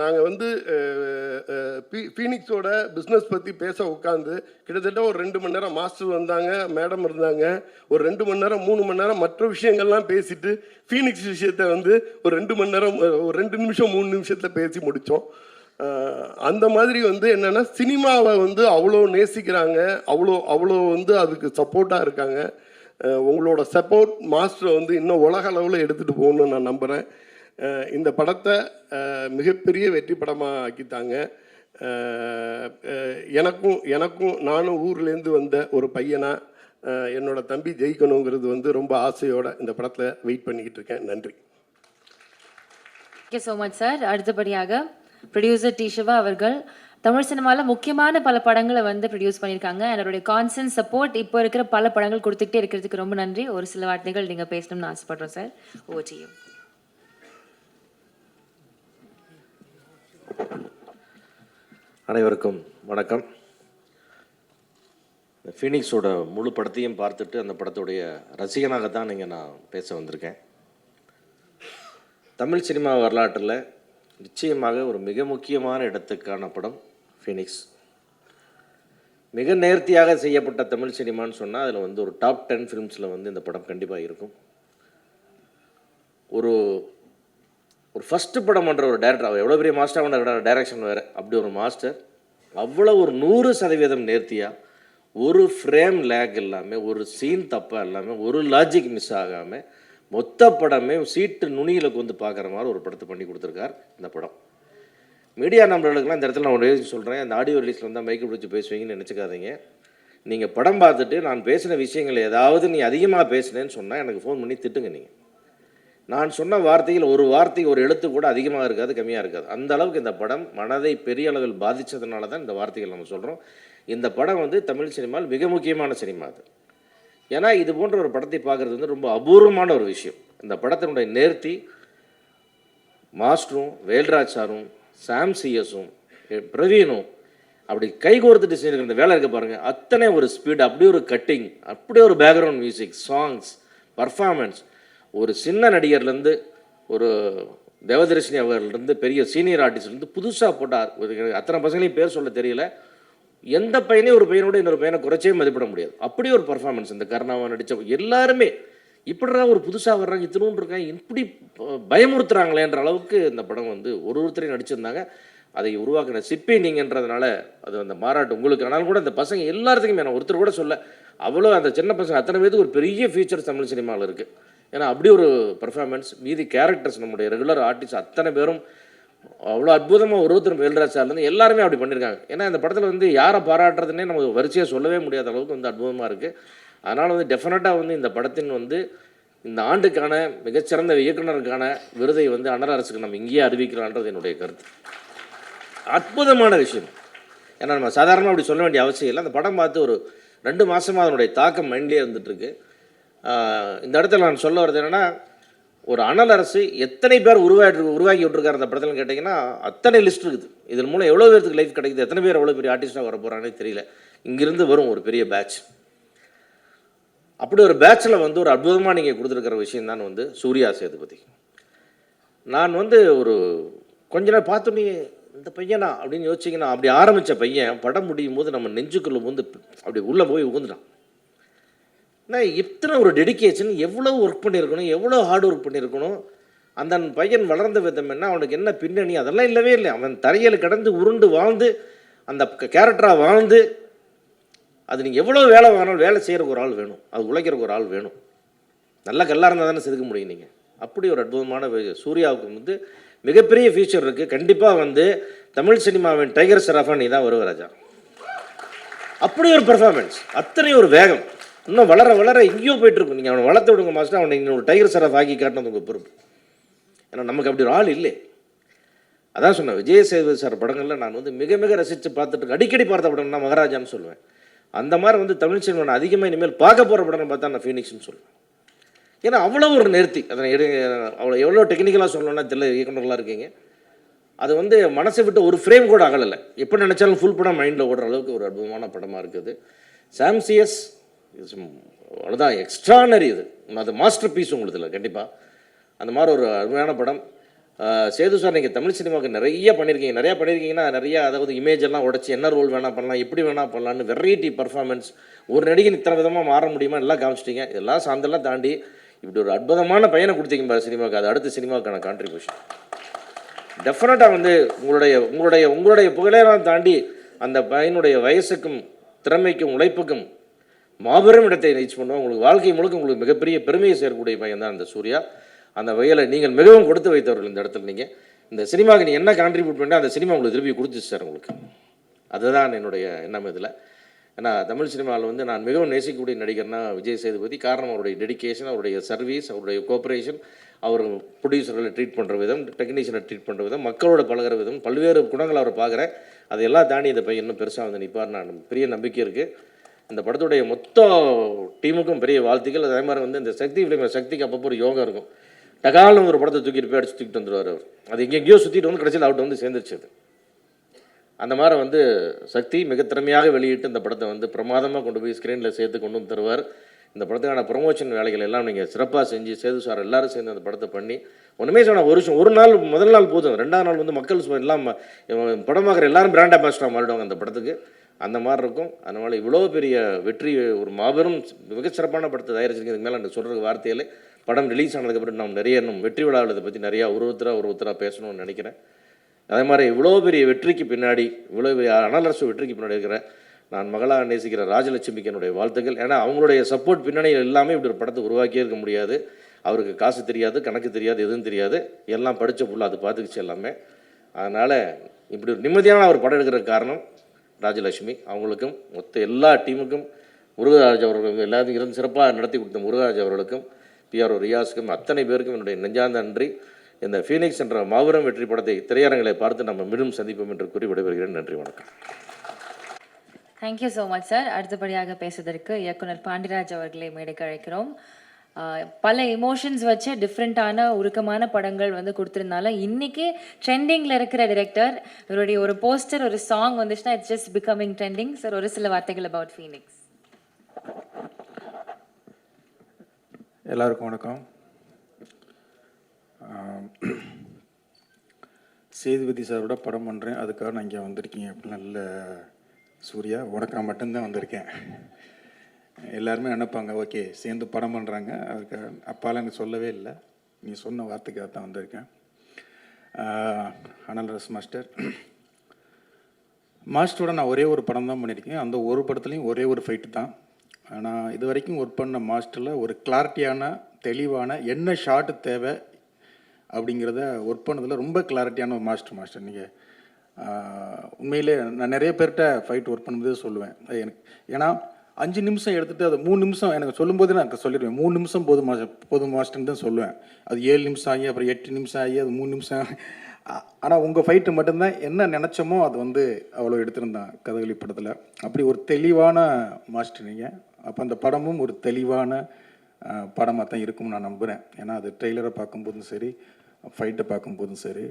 நாங்கள் வந்து ஃபீனிக்ஸோட பிஸ்னஸ் பற்றி பேச உட்காந்து கிட்டத்தட்ட ஒரு 2 மணி நேரம் மாஸ்டர் வந்தாங்க, மேடம் இருந்தாங்க, ஒரு 2 மணி நேரம் 3 மணி நேரம் மற்ற விஷயங்கள்லாம் பேசிட்டு ஃபீனிக்ஸ் விஷயத்தை வந்து ஒரு 2 மணி நேரம் ஒரு 2 நிமிஷம் 3 நிமிஷத்தில் பேசி முடித்தோம். அந்த மாதிரி வந்து என்னென்னா சினிமாவை வந்து அவ்வளோ நேசிக்கிறாங்க, அவ்வளோ வந்து அதுக்கு சப்போர்ட்டாக இருக்காங்க. உங்களோட சப்போர்ட் மாஸ்டரை வந்து இன்னும் உலக அளவில் எடுத்துகிட்டு போகணுன்னு நான் நம்புகிறேன். இந்த படத்தை மிகப்பெரிய வெற்றி படமாக ஆக்கித்தாங்க. எனக்கும் நானும் ஊர்லேருந்து வந்த ஒரு பையனா என்னோட தம்பி ஜெயிக்கணுங்கிறது வந்து ரொம்ப ஆசையோடு இந்த படத்தில் வெயிட் பண்ணிக்கிட்டு இருக்கேன். நன்றி. Thank you so much sir. அடுத்தபடியாக ப்ரொடியூசர் டி சிவா அவர்கள் தமிழ் சினிமாவில் முக்கியமான பல படங்களை வந்து ப்ரொடியூஸ் பண்ணியிருக்காங்க. என்னுடைய கான்ஸ்டன்ட் சப்போர்ட் இப்போ இருக்கிற பல படங்கள் கொடுத்துக்கிட்டே இருக்கிறதுக்கு ரொம்ப நன்றி. ஒரு சில வார்த்தைகள் நீங்கள் பேசணும்னு ஆசைப்படுறோம் சார். Over to you. அனைவருக்கும் வணக்கம். ஃபீனிக்ஸோட முழு படத்தையும் பார்த்துட்டு அந்த படத்துடைய ரசிகனாகத்தான் நீங்கள் நான் பேச வந்திருக்கேன். தமிழ் சினிமா வரலாற்றில் நிச்சயமாக ஒரு மிக முக்கியமான இடத்துக்கான படம் ஃபீனிக்ஸ். மிக நேர்த்தியாக செய்யப்பட்ட தமிழ் சினிமான்னு சொன்னால் அதில் வந்து ஒரு டாப் 10 ஃபிலிம்ஸில் வந்து இந்த படம் கண்டிப்பாக இருக்கும். ஒரு ஃபஸ்ட்டு படம் பண்ணுற ஒரு டேரக்டர், அவர் எவ்வளோ பெரிய மாஸ்டர் பண்ண டைரக்ஷன் வேறு, அப்படி ஒரு மாஸ்டர் அவ்வளோ ஒரு 100% நேர்த்தியாக, ஒரு ஃப்ரேம் லேக் இல்லாமல், ஒரு சீன் தப்பாக இல்லாமல், ஒரு லாஜிக் மிஸ் ஆகாமல் மொத்த படமே சீட்டு நுனியில் வந்து பார்க்குற மாதிரி ஒரு படத்தை பண்ணி கொடுத்துருக்கார் இந்த படம். மீடியா நம்பர்களுக்கெல்லாம் இந்த இடத்துல நான் ஒரு சொல்கிறேன், அந்த ஆடியோ ரிலீஸில் வந்தால் மைக்கு பிடிச்சி பேசுவீங்கன்னு நினச்சிக்காதீங்க. நீங்கள் படம் பார்த்துட்டு நான் பேசின விஷயங்கள் ஏதாவது நீ அதிகமாக பேசினேன்னு சொன்னால் எனக்கு ஃபோன் பண்ணி திட்டுங்க. நீங்கள் நான் சொன்ன வார்த்தையில் ஒரு வார்த்தை ஒரு எழுத்து கூட அதிகமாக இருக்காது, கம்மியாக இருக்காது. அந்த அளவுக்கு இந்த படம் மனதை பெரிய அளவில் பாதித்ததுனால தான் இந்த வார்த்தைகள் நம்ம சொல்கிறோம். இந்த படம் வந்து தமிழ் சினிமாவில் மிக முக்கியமான சினிமா அது. ஏன்னா இது போன்ற ஒரு படத்தை பார்க்குறது வந்து ரொம்ப அபூர்வமான ஒரு விஷயம். இந்த படத்தினுடைய நேர்த்தி மாஸ்டரும் வேல்ராஜ் சாரும் சாம் சிஎஸும் பிரவீனும் அப்படி கைகோர்த்துட்டு செஞ்சுருக்கிற இந்த வேலை இருக்க பாருங்கள். அத்தனை ஒரு ஸ்பீடு, அப்படியே ஒரு கட்டிங், அப்படியே ஒரு பேக்ரவுண்ட் மியூசிக், சாங்ஸ், பர்ஃபார்மன்ஸ், ஒரு சின்ன நடிகர்லேருந்து ஒரு தேவதர்ஷினி அவர்லேருந்து பெரிய சீனியர் ஆர்டிஸ்ட்லேருந்து புதுசாக போட்டார். அத்தனை பசங்களையும் பேர் சொல்ல தெரியல. எந்த பையனே ஒரு பையனோட இன்னொரு பையனை குறைச்சே மதிப்பிட முடியாது. அப்படியே ஒரு பர்ஃபார்மன்ஸ். இந்த கர்ணாவை நடித்த எல்லாருமே இப்படிடா ஒரு புதுசாக வர்றாங்க, இத்தினூன் இருக்காங்க, இப்படி பயமுறுத்துறாங்களேன்ற அளவுக்கு இந்த படம் வந்து ஒருத்தரையும் நடிச்சிருந்தாங்க. அதை உருவாக்கின சிற்பி நீங்கன்றதுனால அது அந்த மாறாட்டு உங்களுக்கு. ஆனாலும் கூட அந்த பசங்க எல்லாத்துக்குமே நான் ஒருத்தர் கூட சொல்ல, அவ்வளோ அந்த சின்ன பசங்க அத்தனை பேருக்கு ஒரு பெரிய ஃபியூச்சர் தமிழ் சினிமாவில் இருக்குது. ஏன்னா அப்படி ஒரு பர்ஃபார்மன்ஸ். மீதி கேரக்டர்ஸ் நம்முடைய ரெகுலர் ஆர்டிஸ்ட் அத்தனை பேரும் அவ்வளோ அற்புதமாக ஒருத்தர் வேல்ராஜ் சார்லேருந்து எல்லாருமே அப்படி பண்ணியிருக்காங்க. ஏன்னா இந்த படத்தில் வந்து யாரை பாராட்டுறதுன்னே நமக்கு வரிசையாக சொல்லவே முடியாத அளவுக்கு வந்து அற்புதமாக இருக்குது. அதனால் வந்து டெஃபினட்டாக வந்து இந்த படத்தின் வந்து இந்த ஆண்டுக்கான மிகச்சிறந்த இயக்குனருக்கான விருதை வந்து அண்ணல் அரசுக்கு நம்ம இங்கேயே அறிவிக்கலான்றது என்னுடைய கருத்து. அற்புதமான விஷயம். ஏன்னா நம்ம சாதாரணமாக அப்படி சொல்ல வேண்டிய அவசியம் இல்லை. அந்த படம் பார்த்து ஒரு 2 மாதமாக அதனுடைய தாக்கம் மைண்ட்லேயே இருந்துகிட்ருக்கு. இந்த இடத்துல நான் சொல்ல வர்றது என்னென்னா, ஒரு அண்ணல் அரசு எத்தனை பேர் உருவாக்கி விட்டுருக்காரு அந்த படத்தில் கேட்டிங்கன்னா அத்தனை லிஸ்ட் இருக்குது. இதன் மூலம் எவ்வளோ பேருக்கு லைஃப் கிடைக்குது, எத்தனை பேர் எவ்வளோ பெரிய ஆர்டிஸ்ட்டாக வர போகிறாங்கன்னே தெரியல. இங்கிருந்து வரும் ஒரு பெரிய பேட்ச். அப்படி ஒரு பேட்சில் வந்து ஒரு அற்புதமாக நீங்கள் கொடுத்துருக்கிற விஷயம் தான் வந்து சூர்யா சேதுபதி. நான் வந்து ஒரு கொஞ்ச நேரம் பார்த்தோன்னே இந்த பையனா அப்படின்னு யோசிச்சிங்கன்னா, அப்படி ஆரம்பித்த பையன் படம் முடியும் போது நம்ம நெஞ்சுக்குள்ளே வந்து அப்படி உள்ளே போய் உகுந்துட்டான். நான் இத்தனை ஒரு டெடிக்கேஷன், எவ்வளோ ஒர்க் பண்ணியிருக்கணும், எவ்வளோ ஹார்ட் ஒர்க் பண்ணியிருக்கணும். அந்த பையன் வளர்ந்த விதம் என்ன, அவனுக்கு என்ன பின்னணி, அதெல்லாம் இல்லவே இல்லை. அவன் தரையில் கடந்து உருண்டு வாழ்ந்து அந்த கேரக்டராக வாழ்ந்து, அது நீங்கள் எவ்வளோ வேலை வாங்கினாலும் வேலை செய்கிறக்கு ஒரு ஆள் வேணும், அது உழைக்கிறக்கு ஒரு ஆள் வேணும். நல்ல கல்லாக இருந்தால் தானே செதுக்க முடியும் நீங்கள். அப்படி ஒரு அற்புதமான சூர்யாவுக்கு வந்து மிகப்பெரிய ஃபியூச்சர் இருக்குது. கண்டிப்பாக வந்து தமிழ் சினிமாவின் டைகர் ஷெராஃபா நீ தான் வருவ ராஜா. அப்படி ஒரு பெர்ஃபார்மன்ஸ், அத்தனை ஒரு வேகம், இன்னும் வளர வளர எங்கேயோ போயிட்டுருக்கும். நீங்கள் அவனை வளர்த்து விடுங்க மாஸ்டர், அவனை இன்னொரு டைகர் ஷெராஃப் ஆக்கி காட்டினது உங்கள் பொறுப்பு. ஏன்னா நமக்கு அப்படி ஒரு ஆள் இல்லை. அதான் சொன்னேன், விஜய் சேதுபதி சார் படங்களில் நான் வந்து மிக மிக ரசித்து பார்த்துட்டு அடிக்கடி பார்த்த படம்னா மகாராஜான்னு சொல்லுவேன். அந்த மாதிரி வந்து தமிழ் சினிமா நான் அதிகமாக இனிமேல் பார்க்க போகிற படம்னு பார்த்தா நான் ஃபீனிக்ஸ்னு சொல்லுவேன். ஏன்னா அவ்வளோ ஒரு நேர்த்தி. அதை அவ்வளோ எவ்வளோ டெக்னிக்கலாக சொல்லணும்னா தெரியல, இயக்குனர்களாக இருக்கீங்க. அது வந்து மனசை விட்டு ஒரு ஃப்ரேம் கூட அகலலை. எப்போ நினச்சாலும் ஃபுல் படம் மைண்டில் ஓடுற அளவுக்கு ஒரு அற்புதமான படமாக இருக்குது. சாம்சியஸ் அவ்வளோதான், எக்ஸ்ட்ரானரி. இது அது மாஸ்டர் பீஸ் உங்களுக்கு இல்லை கண்டிப்பாக. அந்த மாதிரி ஒரு அருமையான படம். சேது சார் நீங்கள் தமிழ் சினிமாவுக்கு நிறையா பண்ணியிருக்கீங்கன்னா நிறையா, அதாவது இமேஜ் எல்லாம் உடச்சி என்ன ரோல் வேணால் பண்ணலாம், எப்படி வேணால் பண்ணலான்னு வெரைட்டி பர்ஃபார்மன்ஸ், ஒரு நடிகை இத்தனை விதமாக மாற முடியுமா எல்லாம் காமிச்சிட்டிங்க. இதெல்லாம் சார்ந்தெல்லாம் தாண்டி இப்படி ஒரு அற்புதமான பையனை கொடுத்தீங்க பாரு சினிமாவுக்கு. அது அடுத்த சினிமாவுக்கான கான்ட்ரிபியூஷன் டெஃபினட்டாக வந்து உங்களுடைய புகழெல்லாம் தாண்டி அந்த பையனுடைய வயசுக்கும் திறமைக்கும் உழைப்புக்கும் மாபெரும் இடத்தை ரீச் பண்ணுவோம். உங்களுக்கு வாழ்க்கை முழுக்க உங்களுக்கு மிகப்பெரிய பெருமையை சேர்க்கக்கூடிய பையன் தான் அந்த சூர்யா. அந்த வகையில் நீங்கள் மிகவும் கொடுத்து வைத்தவர்கள் இந்த இடத்துல. நீங்கள் இந்த சினிமாவுக்கு நீங்கள் என்ன கான்ட்ரிபியூட் பண்ணி அந்த சினிமா உங்களுக்கு திருப்பி கொடுத்துச்சு சார் உங்களுக்கு. அதுதான் என்னுடைய எண்ணம் இதில். ஏன்னா தமிழ் சினிமாவில் வந்து நான் மிகவும் நேசிக்கக்கூடிய நடிகர்னா விஜய் சேதுபதி. காரணம் அவருடைய டெடிக்கேஷன், அவருடைய சர்வீஸ், அவருடைய கோஆப்ரேஷன், அவர் ப்ரொடியூசர்களை ட்ரீட் பண்ணுற விதம், டெக்னீஷியனை ட்ரீட் பண்ணுற விதம், மக்களோட பழகிற விதம், பல்வேறு குணங்களை அவர் பார்க்குறேன். அதையெல்லாம் தாண்டி இந்த பையன் இன்னும் பெருசாக வந்து நிற்பார். நான் பெரிய நம்பிக்கை இருக்குது. இந்த படத்துடைய மொத்த டீமுக்கும் பெரிய வாழ்த்துக்கள். அதே மாதிரி வந்து இந்த சக்திக்கு அப்பப்போ ஒரு யோகம் இருக்கும். டகாலும் ஒரு படத்தை தூக்கிட்டு போய் அடிச்சு தூக்கிட்டு வந்துடுவார் அவர். அது எங்கேயோ சுற்றிட்டு வந்து கடைசியில் அவர்கிட்ட வந்து சேர்ந்துருச்சு. அது அந்த மாதிரி வந்து சக்தி மிக திறமையாக வெளியிட்டு இந்த படத்தை வந்து பிரமாதமாக கொண்டு போய் ஸ்க்ரீனில் சேர்த்து கொண்டு வந்து தருவார். இந்த படத்துக்கான ப்ரொமோஷன் வேலைகள் எல்லாம் நீங்கள் சிறப்பாக செஞ்சு சேது சார் எல்லோரும் சேர்ந்து அந்த படத்தை பண்ணி ஒன்றுமே சொன்னால் ஒரு நாள் முதல் நாள் போதும், 2ஆம் நாள் வந்து மக்கள் எல்லாம் படம் பார்க்குற எல்லாரும் பிராண்ட் அம்பாசிடராக மாறிடுவாங்க அந்த படத்துக்கு. அந்த மாதிரி இருக்கும். அதனால் இவ்வளோ பெரிய வெற்றி, ஒரு மாபெரும் மிகச்சிறப்பான படத்தை தயாரிச்சிருக்கு. இதுக்கு மேலே எனக்கு சொல்கிற வார்த்தையிலே படம் ரிலீஸ் ஆனதுக்கப்புறம் நம்ம நிறைய இன்னும் வெற்றி விழாவில் இதை பற்றி நிறையா ஒருத்தராக பேசணும்னு நினைக்கிறேன். அதே மாதிரி இவ்வளோ பெரிய வெற்றிக்கு பின்னாடி, இவ்வளோ பெரிய அனல் அரசு வெற்றிக்கு பின்னாடி இருக்கிற நான் மகளாக நேசிக்கிற ராஜலட்சுமிக்கு என்னுடைய வாழ்த்துக்கள். ஏன்னா அவங்களுடைய சப்போர்ட் பின்னணியில் எல்லாமே இப்படி ஒரு படத்தை உருவாக்கியே இருக்க முடியாது. அவருக்கு காசு தெரியாது, கணக்கு தெரியாது, எதுவும் தெரியாது, எல்லாம் படித்த புள்ள அது பார்த்துக்கிச்சு எல்லாமே. அதனால் இப்படி ஒரு நிம்மதியான ஒரு படம் எடுக்கிற காரணம் ராஜலட்சுமி. அவங்களுக்கும் மொத்த எல்லா டீமுக்கும், முருகராஜ் அவர்களுக்கும் எல்லாத்தையும் இருந்து சிறப்பாக நடத்தி கொடுத்த முருகராஜ் அவர்களுக்கும், பிஆர்ஓ ரியாஸுக்கும், அத்தனை பேருக்கும் என்னுடைய நெஞ்சார்ந்த நன்றி. இந்த ஃபீனிக்ஸ் என்ற மாபெரும் வெற்றி படத்தை திரையரங்களை பார்த்து நம்ம மீண்டும் சந்திப்போம் என்று கூறி விடைபெறுகிறேன். நன்றி, வணக்கம். Thank you so much sir. அடுத்தபடியாக பேசுவதற்கு இயக்குனர் பாண்டிராஜ் அவர்களை மேடைக்கு அழைக்கிறோம். பல எமோஷன்ஸ் வச்சு டிஃப்ரெண்ட்டான உருக்கமான படங்கள் வந்து கொடுத்துருந்தாலும் இன்றைக்கி ட்ரெண்டிங்கில் இருக்கிற டிரெக்டர், இவருடைய ஒரு போஸ்டர், ஒரு சாங் வந்துச்சுன்னா it's just becoming trending. Sir, ஒரு சில வார்த்தைகள் அபவுட் ஃபீனிக்ஸ். எல்லாருக்கும் வணக்கம். சேதுபதி சாரோட படம் பண்ணுறேன், அதுக்காக நான் இங்கே வந்திருக்கீங்க அப்படின்னு. நல்ல சூர்யா, உனக்காக மட்டும்தான் வந்திருக்கேன். எல்லாருமே நினைப்பாங்க ஓகே சேர்ந்து படம் பண்ணுறாங்க, அதுக்கு அப்பாலாம் எனக்கு சொல்லவே இல்லை, நீ சொன்ன வார்த்தைக்காக தான் வந்திருக்கேன். அனல் அரசு மாஸ்டர், மாஸ்டரோட நான் ஒரே ஒரு படம் தான் பண்ணியிருக்கேன். அந்த ஒரு படத்துலேயும் ஒரே ஒரு ஃபைட்டு தான். நான் இது வரைக்கும் ஒர்க் பண்ண மாஸ்டரில் ஒரு கிளாரிட்டியான, தெளிவான என்ன ஷாட்டு தேவை அப்படிங்கிறத ஒர்க் பண்ணதில் ரொம்ப கிளாரிட்டியான ஒரு மாஸ்டர். நீங்கள் உண்மையிலே நான் நிறைய பேர்கிட்ட ஃபைட் ஒர்க் பண்ணும்போது சொல்லுவேன். அது எனக்கு ஏன்னா 5 நிமிஷம் எடுத்துகிட்டு அது 3 நிமிஷம் எனக்கு சொல்லும்போது நான் சொல்லிடுவேன். 3 நிமிஷம் போதும் மாஸ்டர்னு தான் சொல்லுவேன். அது 7 நிமிஷம் ஆகி அப்புறம் 8 நிமிஷம் ஆகி அது 3 நிமிஷம். ஆனால் உங்கள் ஃபைட்டு மட்டும்தான் என்ன நினச்சோமோ அது வந்து அவ்வளோ எடுத்திருந்தான் கதகளி படத்தில். அப்படி ஒரு தெளிவான மாஸ்டர் நீங்கள். அப்போ அந்த படமும் ஒரு தெளிவான படமாக தான் இருக்கும்னு நான் நம்புகிறேன். ஏன்னா அது ட்ரெய்லரை பார்க்கும்போதும் சரி, ஃபைட்டை பார்க்கும்போதும் சரி,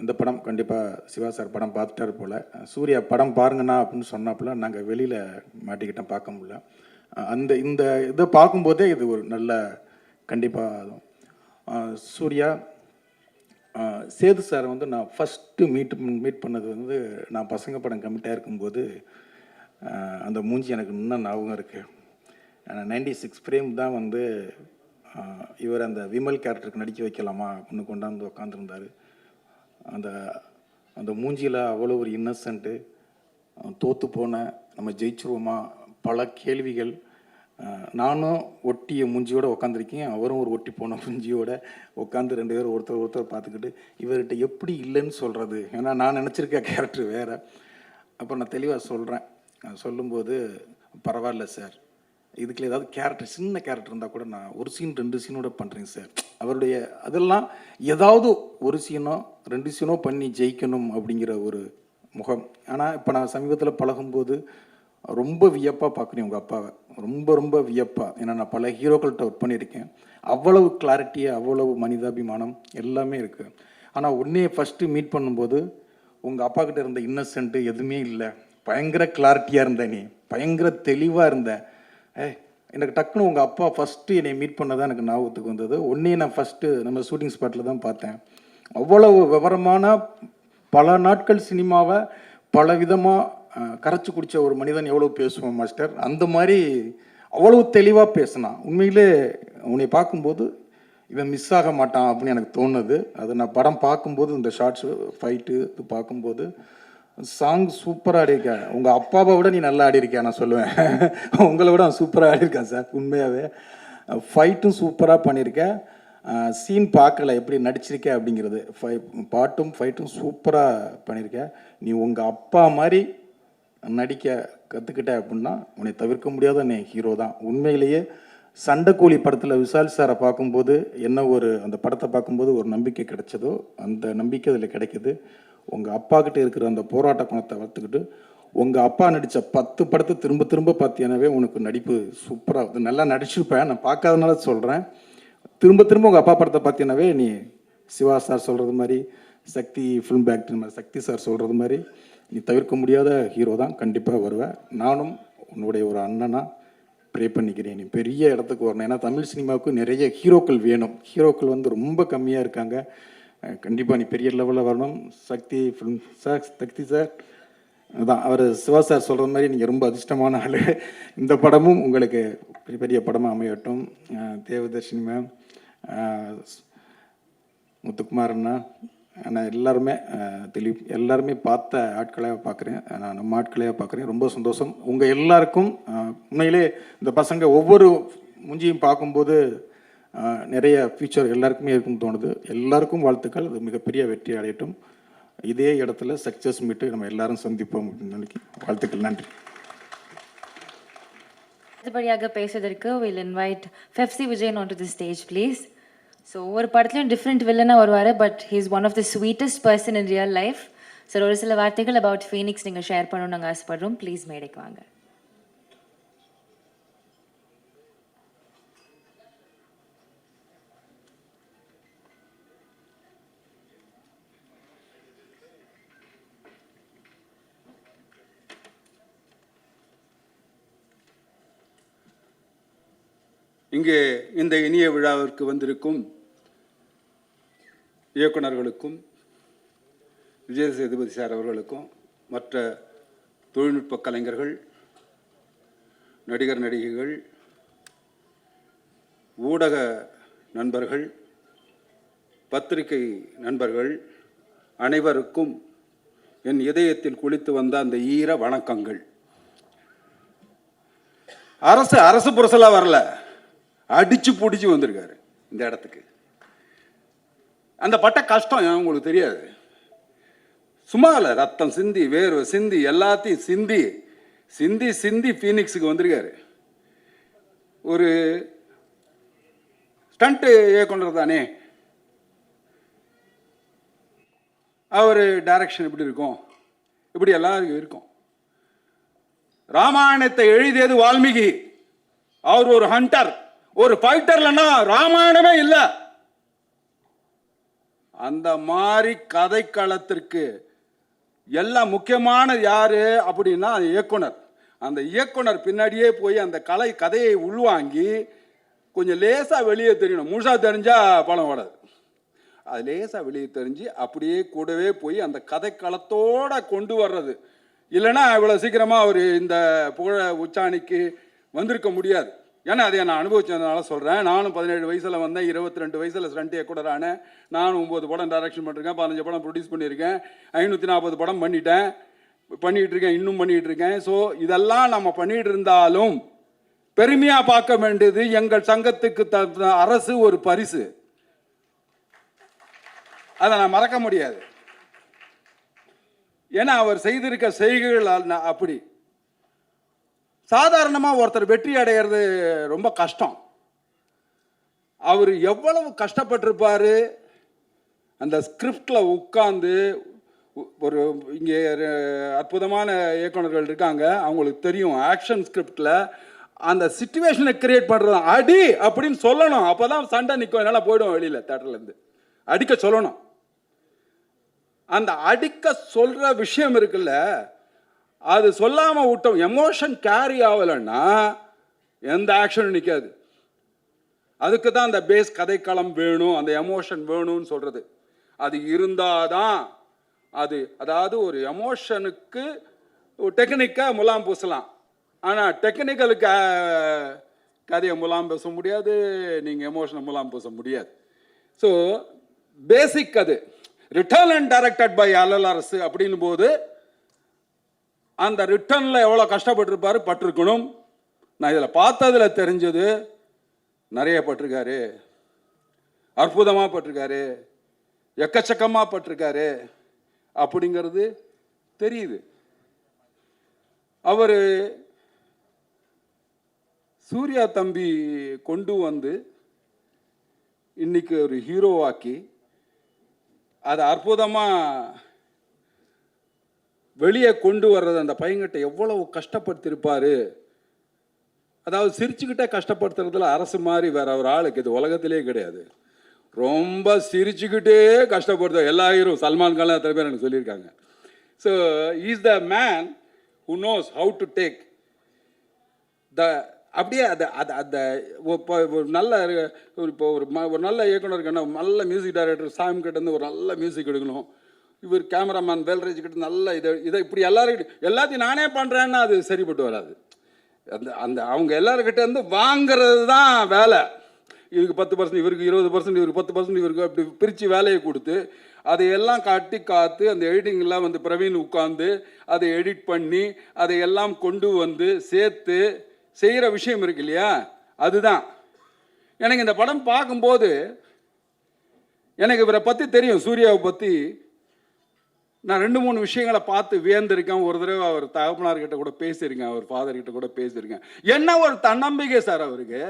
இந்த படம் கண்டிப்பாக சிவா சார் படம் பார்த்துட்டாரு போல். சூர்யா படம் பாருங்கண்ணா அப்படின்னு சொன்னாப்புல நாங்கள் வெளியில் மாட்டிக்கிட்டோம், பார்க்க முடியல. இந்த இதை பார்க்கும்போதே இது ஒரு நல்ல கண்டிப்பாக சூர்யா சேது சார் வந்து நான் ஃபஸ்ட்டு மீட் பண்ணது வந்து நான் பசங்க படம் கமிட்டாக இருக்கும்போது அந்த மூஞ்சி எனக்கு இன்னும் ஞாபகம் இருக்குது. 96 ஃப்ரேம் தான் வந்து இவர் அந்த விமல் கேரக்டருக்கு நடிக்க வைக்கலாமா அப்படின்னு கொண்டாந்து உட்காந்துருந்தார். அந்த மூஞ்சியில் அவ்வளோ ஒரு இன்னசென்ட்டு, தோற்று போன நம்ம ஜெயிச்சிருவோமா பல கேள்விகள். நானும் ஒட்டிய மூஞ்சியோடு உட்காந்துருக்கேன், அவரும் ஒரு ஒட்டி போன மூஞ்சியோட உட்காந்து 2 பேரும் ஒருத்தர் பார்த்துக்கிட்டு இவர்கிட்ட எப்படி இல்லைன்னு சொல்கிறது. ஏன்னா நான் நினச்சிருக்க கேரக்டர் வேறு. அப்போ நான் தெளிவாக சொல்கிறேன். சொல்லும்போது பரவாயில்ல சார், இதுக்குள்ள ஏதாவது கேரக்டர் சின்ன கேரக்டர் இருந்தால் கூட நான் ஒரு சீன் 2 சீனோட பண்ணுறேங்க சார். அவருடைய அதெல்லாம் ஏதாவது ஒரு சீனோ 2 சீனோ பண்ணி ஜெயிக்கணும் அப்படிங்கிற ஒரு முகம். ஆனால் இப்போ நான் சமீபத்தில் பழகும்போது ரொம்ப வியப்பாக பார்க்குறேன் உங்கள் அப்பாவை, ரொம்ப வியப்பாக. ஏன்னா நான் பல ஹீரோக்கள்கிட்ட ஒர்க் பண்ணியிருக்கேன். அவ்வளவு கிளாரிட்டியாக, அவ்வளவு மனிதாபிமானம் எல்லாமே இருக்குது. ஆனால் உன்னையே ஃபஸ்ட்டு மீட் பண்ணும்போது உங்கள் அப்பா கிட்ட இருந்த இன்னசென்ட்டு எதுவுமே இல்லை. பயங்கர கிளாரிட்டியாக இருந்த, நீ பயங்கர தெளிவாக இருந்த. எனக்கு டக்குன்னு உங்கள் அப்பா ஃபஸ்ட்டு என்னை மீட் பண்ணதான் எனக்கு ஞாபகத்துக்கு வந்தது. உன்னையே நான் ஃபஸ்ட்டு நம்ம ஷூட்டிங் ஸ்பாட்டில் தான் பார்த்தேன். அவ்வளவு விவரமான, பல நாட்கள் சினிமாவை பல விதமாக கரைச்சி குடித்த ஒரு மனிதன் எவ்வளோ பேசுவோம் மாஸ்டர், அந்த மாதிரி அவ்வளோ தெளிவாக பேசினான். உண்மையிலே உன்னை பார்க்கும்போது இவன் மிஸ் ஆக மாட்டான் அப்படின்னு எனக்கு தோணுது. அது நான் படம் பார்க்கும்போது இந்த ஷார்ட்ஸு ஃபைட்டு இது பார்க்கும்போது சாங் சூப்பராக ஆடியிருக்க. உங்கள் அப்பாவை விட நீ நல்லா ஆடியிருக்கேன் நான் சொல்லுவேன். உங்களை விட அவன் சூப்பராக ஆடியிருக்கான் சார். உண்மையாகவே ஃபைட்டும் சூப்பராக பண்ணியிருக்கேன். சீன் பார்க்கல எப்படி நடிச்சிருக்க அப்படிங்கிறது. பாட்டும் ஃபைட்டும் சூப்பராக பண்ணியிருக்கேன். நீ உங்கள் அப்பா மாதிரி நடிக்க கற்றுக்கிட்ட அப்படின்னா உன்னை தவிர்க்க முடியாத நீ ஹீரோ தான். உண்மையிலேயே சண்டைக்கோழி படத்தில் விஷால் சாரை பார்க்கும்போது என்ன ஒரு அந்த படத்தை பார்க்கும்போது ஒரு நம்பிக்கை கிடைச்சதோ அந்த நம்பிக்கை அதில் கிடைக்கிது. உங்கள் அப்பாக்கிட்ட இருக்கிற அந்த போராட்ட குணத்தை வளர்த்துக்கிட்டு உங்கள் அப்பா நடித்த 10 படத்தை திரும்ப பார்த்தீங்கன்னாவே உனக்கு நடிப்பு சூப்பராக நல்லா நடிச்சிருப்பேன். நான் பார்க்காதனால சொல்கிறேன். திரும்ப உங்கள் அப்பா படத்தை பார்த்தீங்கன்னாவே நீ சிவா சார் சொல்கிறது மாதிரி, சக்தி ஃபிலிம் பேக்டரி மாதிரி சக்தி சார் சொல்கிறது மாதிரி நீ தவிர்க்க முடியாத ஹீரோ தான். கண்டிப்பாக வருவேன். நானும் உன்னுடைய ஒரு அண்ணனாக ப்ரே பண்ணிக்கிறேன், நீ பெரிய இடத்துக்கு வரணும். ஏன்னா தமிழ் சினிமாவுக்கு நிறைய ஹீரோக்கள் வேணும். ஹீரோக்கள் வந்து ரொம்ப கம்மியாக இருக்காங்க. கண்டிப்பாக நீ பெரிய லெவலில் வரணும். சக்தி ஃபிலிம் சார், சக்தி சார் அதான் அவர் சிவா சார் சொல்கிற மாதிரி நீங்கள் ரொம்ப அதிர்ஷ்டமான ஆள். இந்த படமும் உங்களுக்கு பெரிய படமாக அமையட்டும். தேவதர்ஷினி மேம், முத்துக்குமார் அண்ணா, நான் எல்லாருமே திலீப் எல்லாருமே பார்த்த ஆட்களையாக பார்க்குறேன். நான் நம்ம ஆட்களையாக பார்க்குறேன். ரொம்ப சந்தோஷம். உங்கள் எல்லாருக்கும் உண்மையிலே இந்த பசங்க ஒவ்வொரு முஞ்சியும் பார்க்கும்போது நிறைய ஃபியூச்சர் எல்லாருக்குமே இருக்குன்னு தோணுது. எல்லாருக்கும் வாழ்த்துக்கள். அது மிகப்பெரிய வெற்றி அடையட்டும். இதே இடத்துல சக்ஸஸ் மீட்டு நம்ம எல்லாரும் சந்திப்போம் அப்படின்னு நினைக்கி வாழ்த்துக்கள். நன்றி. அடுத்தபடியாக பேசுவதற்கு will invite Pepsi Vijayan onto the stage please. So ஒவ்வொரு படத்துலையும் டிஃப்ரெண்ட் வில்லனாக வருவார். But he is one of the sweetest person in real life. Sir ஒரு சில வார்த்தைகள் அபவுட் ஃபீனிக்ஸ் நீங்கள் ஷேர் பண்ணணும்னு நாங்கள் ஆசைப்படுறோம். ப்ளீஸ் மேடைக்கு வாங்க. இங்கே இந்த இனிய விழாவிற்கு வந்திருக்கும் இயக்குநர்களுக்கும் விஜய் சேதுபதி சார் அவர்களுக்கும் மற்ற தொழில்நுட்ப கலைஞர்கள், நடிகர் நடிகைகள், ஊடக நண்பர்கள், பத்திரிகை நண்பர்கள் அனைவருக்கும் என் இதயத்தில் குளித்து வந்த அந்த ஈர வணக்கங்கள். அரசு புரசலா வரல, அடிச்சு பிடிச்சி வந்திருக்காரு இந்த இடத்துக்கு. அந்த பட்ட கஷ்டம் உங்களுக்கு தெரியாது. சும்மா இல்லை, ரத்தம் சிந்தி வேர்வை சிந்தி எல்லாத்தையும் சிந்தி சிந்தி சிந்தி ஃபீனிக்ஸுக்கு வந்திருக்காரு. ஒரு ஸ்டண்ட்டு இயக்குனர் தானே, அவர் டைரக்ஷன் எப்படி இருக்கும், இப்படி எல்லாருக்கும் இருக்கும். ராமாயணத்தை எழுதியது வால்மீகி, அவர் ஒரு ஹண்டர், ஒரு ஃபைட்டர்லன்னா ராமாயணமே இல்லை. அந்த மாதிரி கதைக்களத்திற்கு எல்லாம் முக்கியமானது யாரு அப்படின்னா அது இயக்குனர். அந்த இயக்குனர் பின்னாடியே போய் அந்த கதையை உள்வாங்கி கொஞ்சம் லேசாக வெளியே தெரியணும். முழுசா தெரிஞ்சா படம் ஓடாது. அது லேசாக வெளியே தெரிஞ்சு அப்படியே கூடவே போய் அந்த கதைக்களத்தோட கொண்டு வர்றது. இல்லைன்னா இவ்வளோ சீக்கிரமாக அவர் இந்த புகழ உச்சாணிக்கு வந்திருக்க முடியாது. ஏன்னா அதை நான் அனுபவிச்சதுனால சொல்கிறேன். நானும் 17 வயசில் வந்தேன், 22 வயசில் ஸ்டண்ட் இயக்குனரான நானும் 9 படம் டைரக்ஷன் பண்ணியிருக்கேன், 15 படம் ப்ரொடியூஸ் பண்ணியிருக்கேன், 540 படம் பண்ணிகிட்டு இருக்கேன், இன்னும் பண்ணிகிட்டு இருக்கேன். ஸோ இதெல்லாம் நம்ம பண்ணிகிட்டு இருந்தாலும் பெருமையாக பார்க்க வேண்டியது எங்கள் சங்கத்துக்கு அரசு ஒரு பரிசு. அதை நான் மறக்க முடியாது. ஏன்னா அவர் செய்திருக்க செய்கைகள் அப்படி. சாதாரணமாக ஒருத்தர் வெற்றி அடைகிறது ரொம்ப கஷ்டம். அவர் எவ்வளவு கஷ்டப்பட்டிருப்பார். அந்த ஸ்கிரிப்டில் உட்காந்து ஒரு இங்கே அற்புதமான இயக்குனர்கள் இருக்காங்க, அவங்களுக்கு தெரியும். ஆக்ஷன் ஸ்கிரிப்டில் அந்த சிச்சுவேஷனை கிரியேட் பண்ணுறது, அடி அப்படின்னு சொல்லணும், அப்போ தான் சண்டை நிற்கும். என்னால் போய்டும் வெளியில் தேட்டர்லேருந்து அடிக்க சொல்லணும். அந்த அடிக்க சொல்கிற விஷயம் இருக்குல்ல, அது சொல்லாமல் விட்டோம், எமோஷன் கேரி ஆகலைன்னா எந்த ஆக்ஷனும் நிற்காது. அதுக்கு தான் அந்த பேஸ் கதைக்களம் வேணும், அந்த எமோஷன் வேணும்னு சொல்கிறது. அது இருந்தாதான் அது, அதாவது ஒரு எமோஷனுக்கு டெக்னிக்காக முலாம் பூசலாம், ஆனால் டெக்னிக்கலுக்கு கதையை முலாம் பூச முடியாது, நீங்கள் எமோஷனை முலாம் பூச முடியாது. ஸோ பேசிக் அது ரிட்டர்ன் அண்ட் டைரக்டட் பை அரசு அப்படின் போது அந்த ரிட்டர்னில் எவ்வளோ கஷ்டப்பட்டிருப்பாரு, பட்டிருக்கணும். நான் இதில் பார்த்ததில் தெரிஞ்சது நிறைய பட்டிருக்காரு, அற்புதமாக பட்டிருக்காரு, எக்கச்சக்கமாக பட்டிருக்காரு அப்படிங்கிறது தெரியுது. அவர் சூர்யா தம்பி கொண்டு வந்து இன்னைக்கு ஒரு ஹீரோவாக்கி அதை அற்புதமாக வெளியே கொண்டு வர்றது. அந்த பையன்கிட்ட எவ்வளவு கஷ்டப்படுத்திருப்பார். அதாவது சிரிச்சுக்கிட்டே கஷ்டப்படுத்துறதுல அரசு மாதிரி வேற ஒரு ஆளுக்கு இது உலகத்திலே கிடையாது. ரொம்ப சிரிச்சுக்கிட்டே கஷ்டப்படுத்த எல்லா ஹீரோ, சல்மான் கான் எத்தனை பேர் எனக்கு சொல்லியிருக்காங்க. So is the man who knows how to take the, அப்படியே அதை அந்த ஒரு நல்ல இப்போ ஒரு நல்ல இயக்குனருக்கு என்ன, நல்ல மியூசிக் டைரக்டர் சாம் கிட்டேருந்து ஒரு நல்ல மியூசிக் எடுக்கணும், இவர் கேமராமேன் வேல்ராஜ் கிட்ட நல்ல இதை இப்படி எல்லாத்தையும் நானே பண்ணுறேன்னா அது சரிப்பட்டு வராது. அந்த அவங்க எல்லாருக்கிட்ட இருந்து வாங்கிறது தான் வேலை. இதுக்கு 10%, இவருக்கு 20%, இவருக்கு 10%, இவருக்கு அப்படி பிரித்து வேலையை கொடுத்து அதையெல்லாம் காத்து அந்த எடிட்டிங்லாம் வந்து பிரவீன் உட்காந்து அதை எடிட் பண்ணி அதையெல்லாம் கொண்டு வந்து சேர்த்து செய்கிற விஷயம் இருக்கு இல்லையா, அதுதான். எனக்கு இந்த படம் பார்க்கும்போது எனக்கு இவரை பற்றி தெரியும், சூர்யாவை பற்றி நான் 2-3 விஷயங்களை பார்த்து வியந்திருக்கேன். ஒரு தடவை அவர் தகப்பனார்கிட்ட கூட பேசியிருக்கேன், அவர் ஃபாதர்கிட்ட கூட பேசியிருக்கேன். என்ன ஒரு தன்னம்பிக்கை சார் அவருக்கு,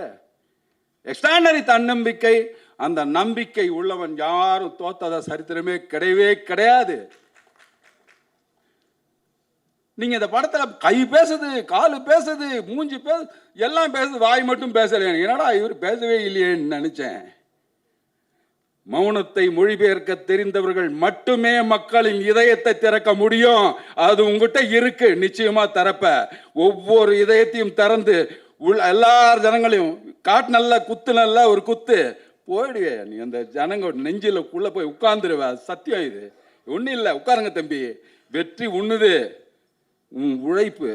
எக்ஸ்ட்ரானரி தன்னம்பிக்கை. அந்த நம்பிக்கை உள்ளவன் யாரும் தோத்தத சரித்திரமே கிடையவே கிடையாது. நீங்க இந்த படத்துல கை பேசுது, காலு பேசுது, மூஞ்சி பேசு, எல்லாம் பேசுது, வாய் மட்டும் பேசல. என்னடா இவர் பேசவே இல்லையேன்னு நினைச்சேன். மௌனத்தை மொழிபெயர்க்க தெரிந்தவர்கள் மட்டுமே மக்களின் இதயத்தை திறக்க முடியும். அது உங்ககிட்ட இருக்கு, நிச்சயமா திறப்ப. ஒவ்வொரு இதயத்தையும் திறந்து எல்லா ஜனங்களையும் காட்டு, நல்ல குத்து, நல்ல ஒரு குத்து போயிடுவே. நீ அந்த ஜனங்க நெஞ்சில உள்ள போய் உட்கார்ந்துருவ. சத்தியம் இது, ஒன்றும் இல்லை. உட்காருங்க தம்பி, வெற்றி உண்ணுது. உன் உழைப்பு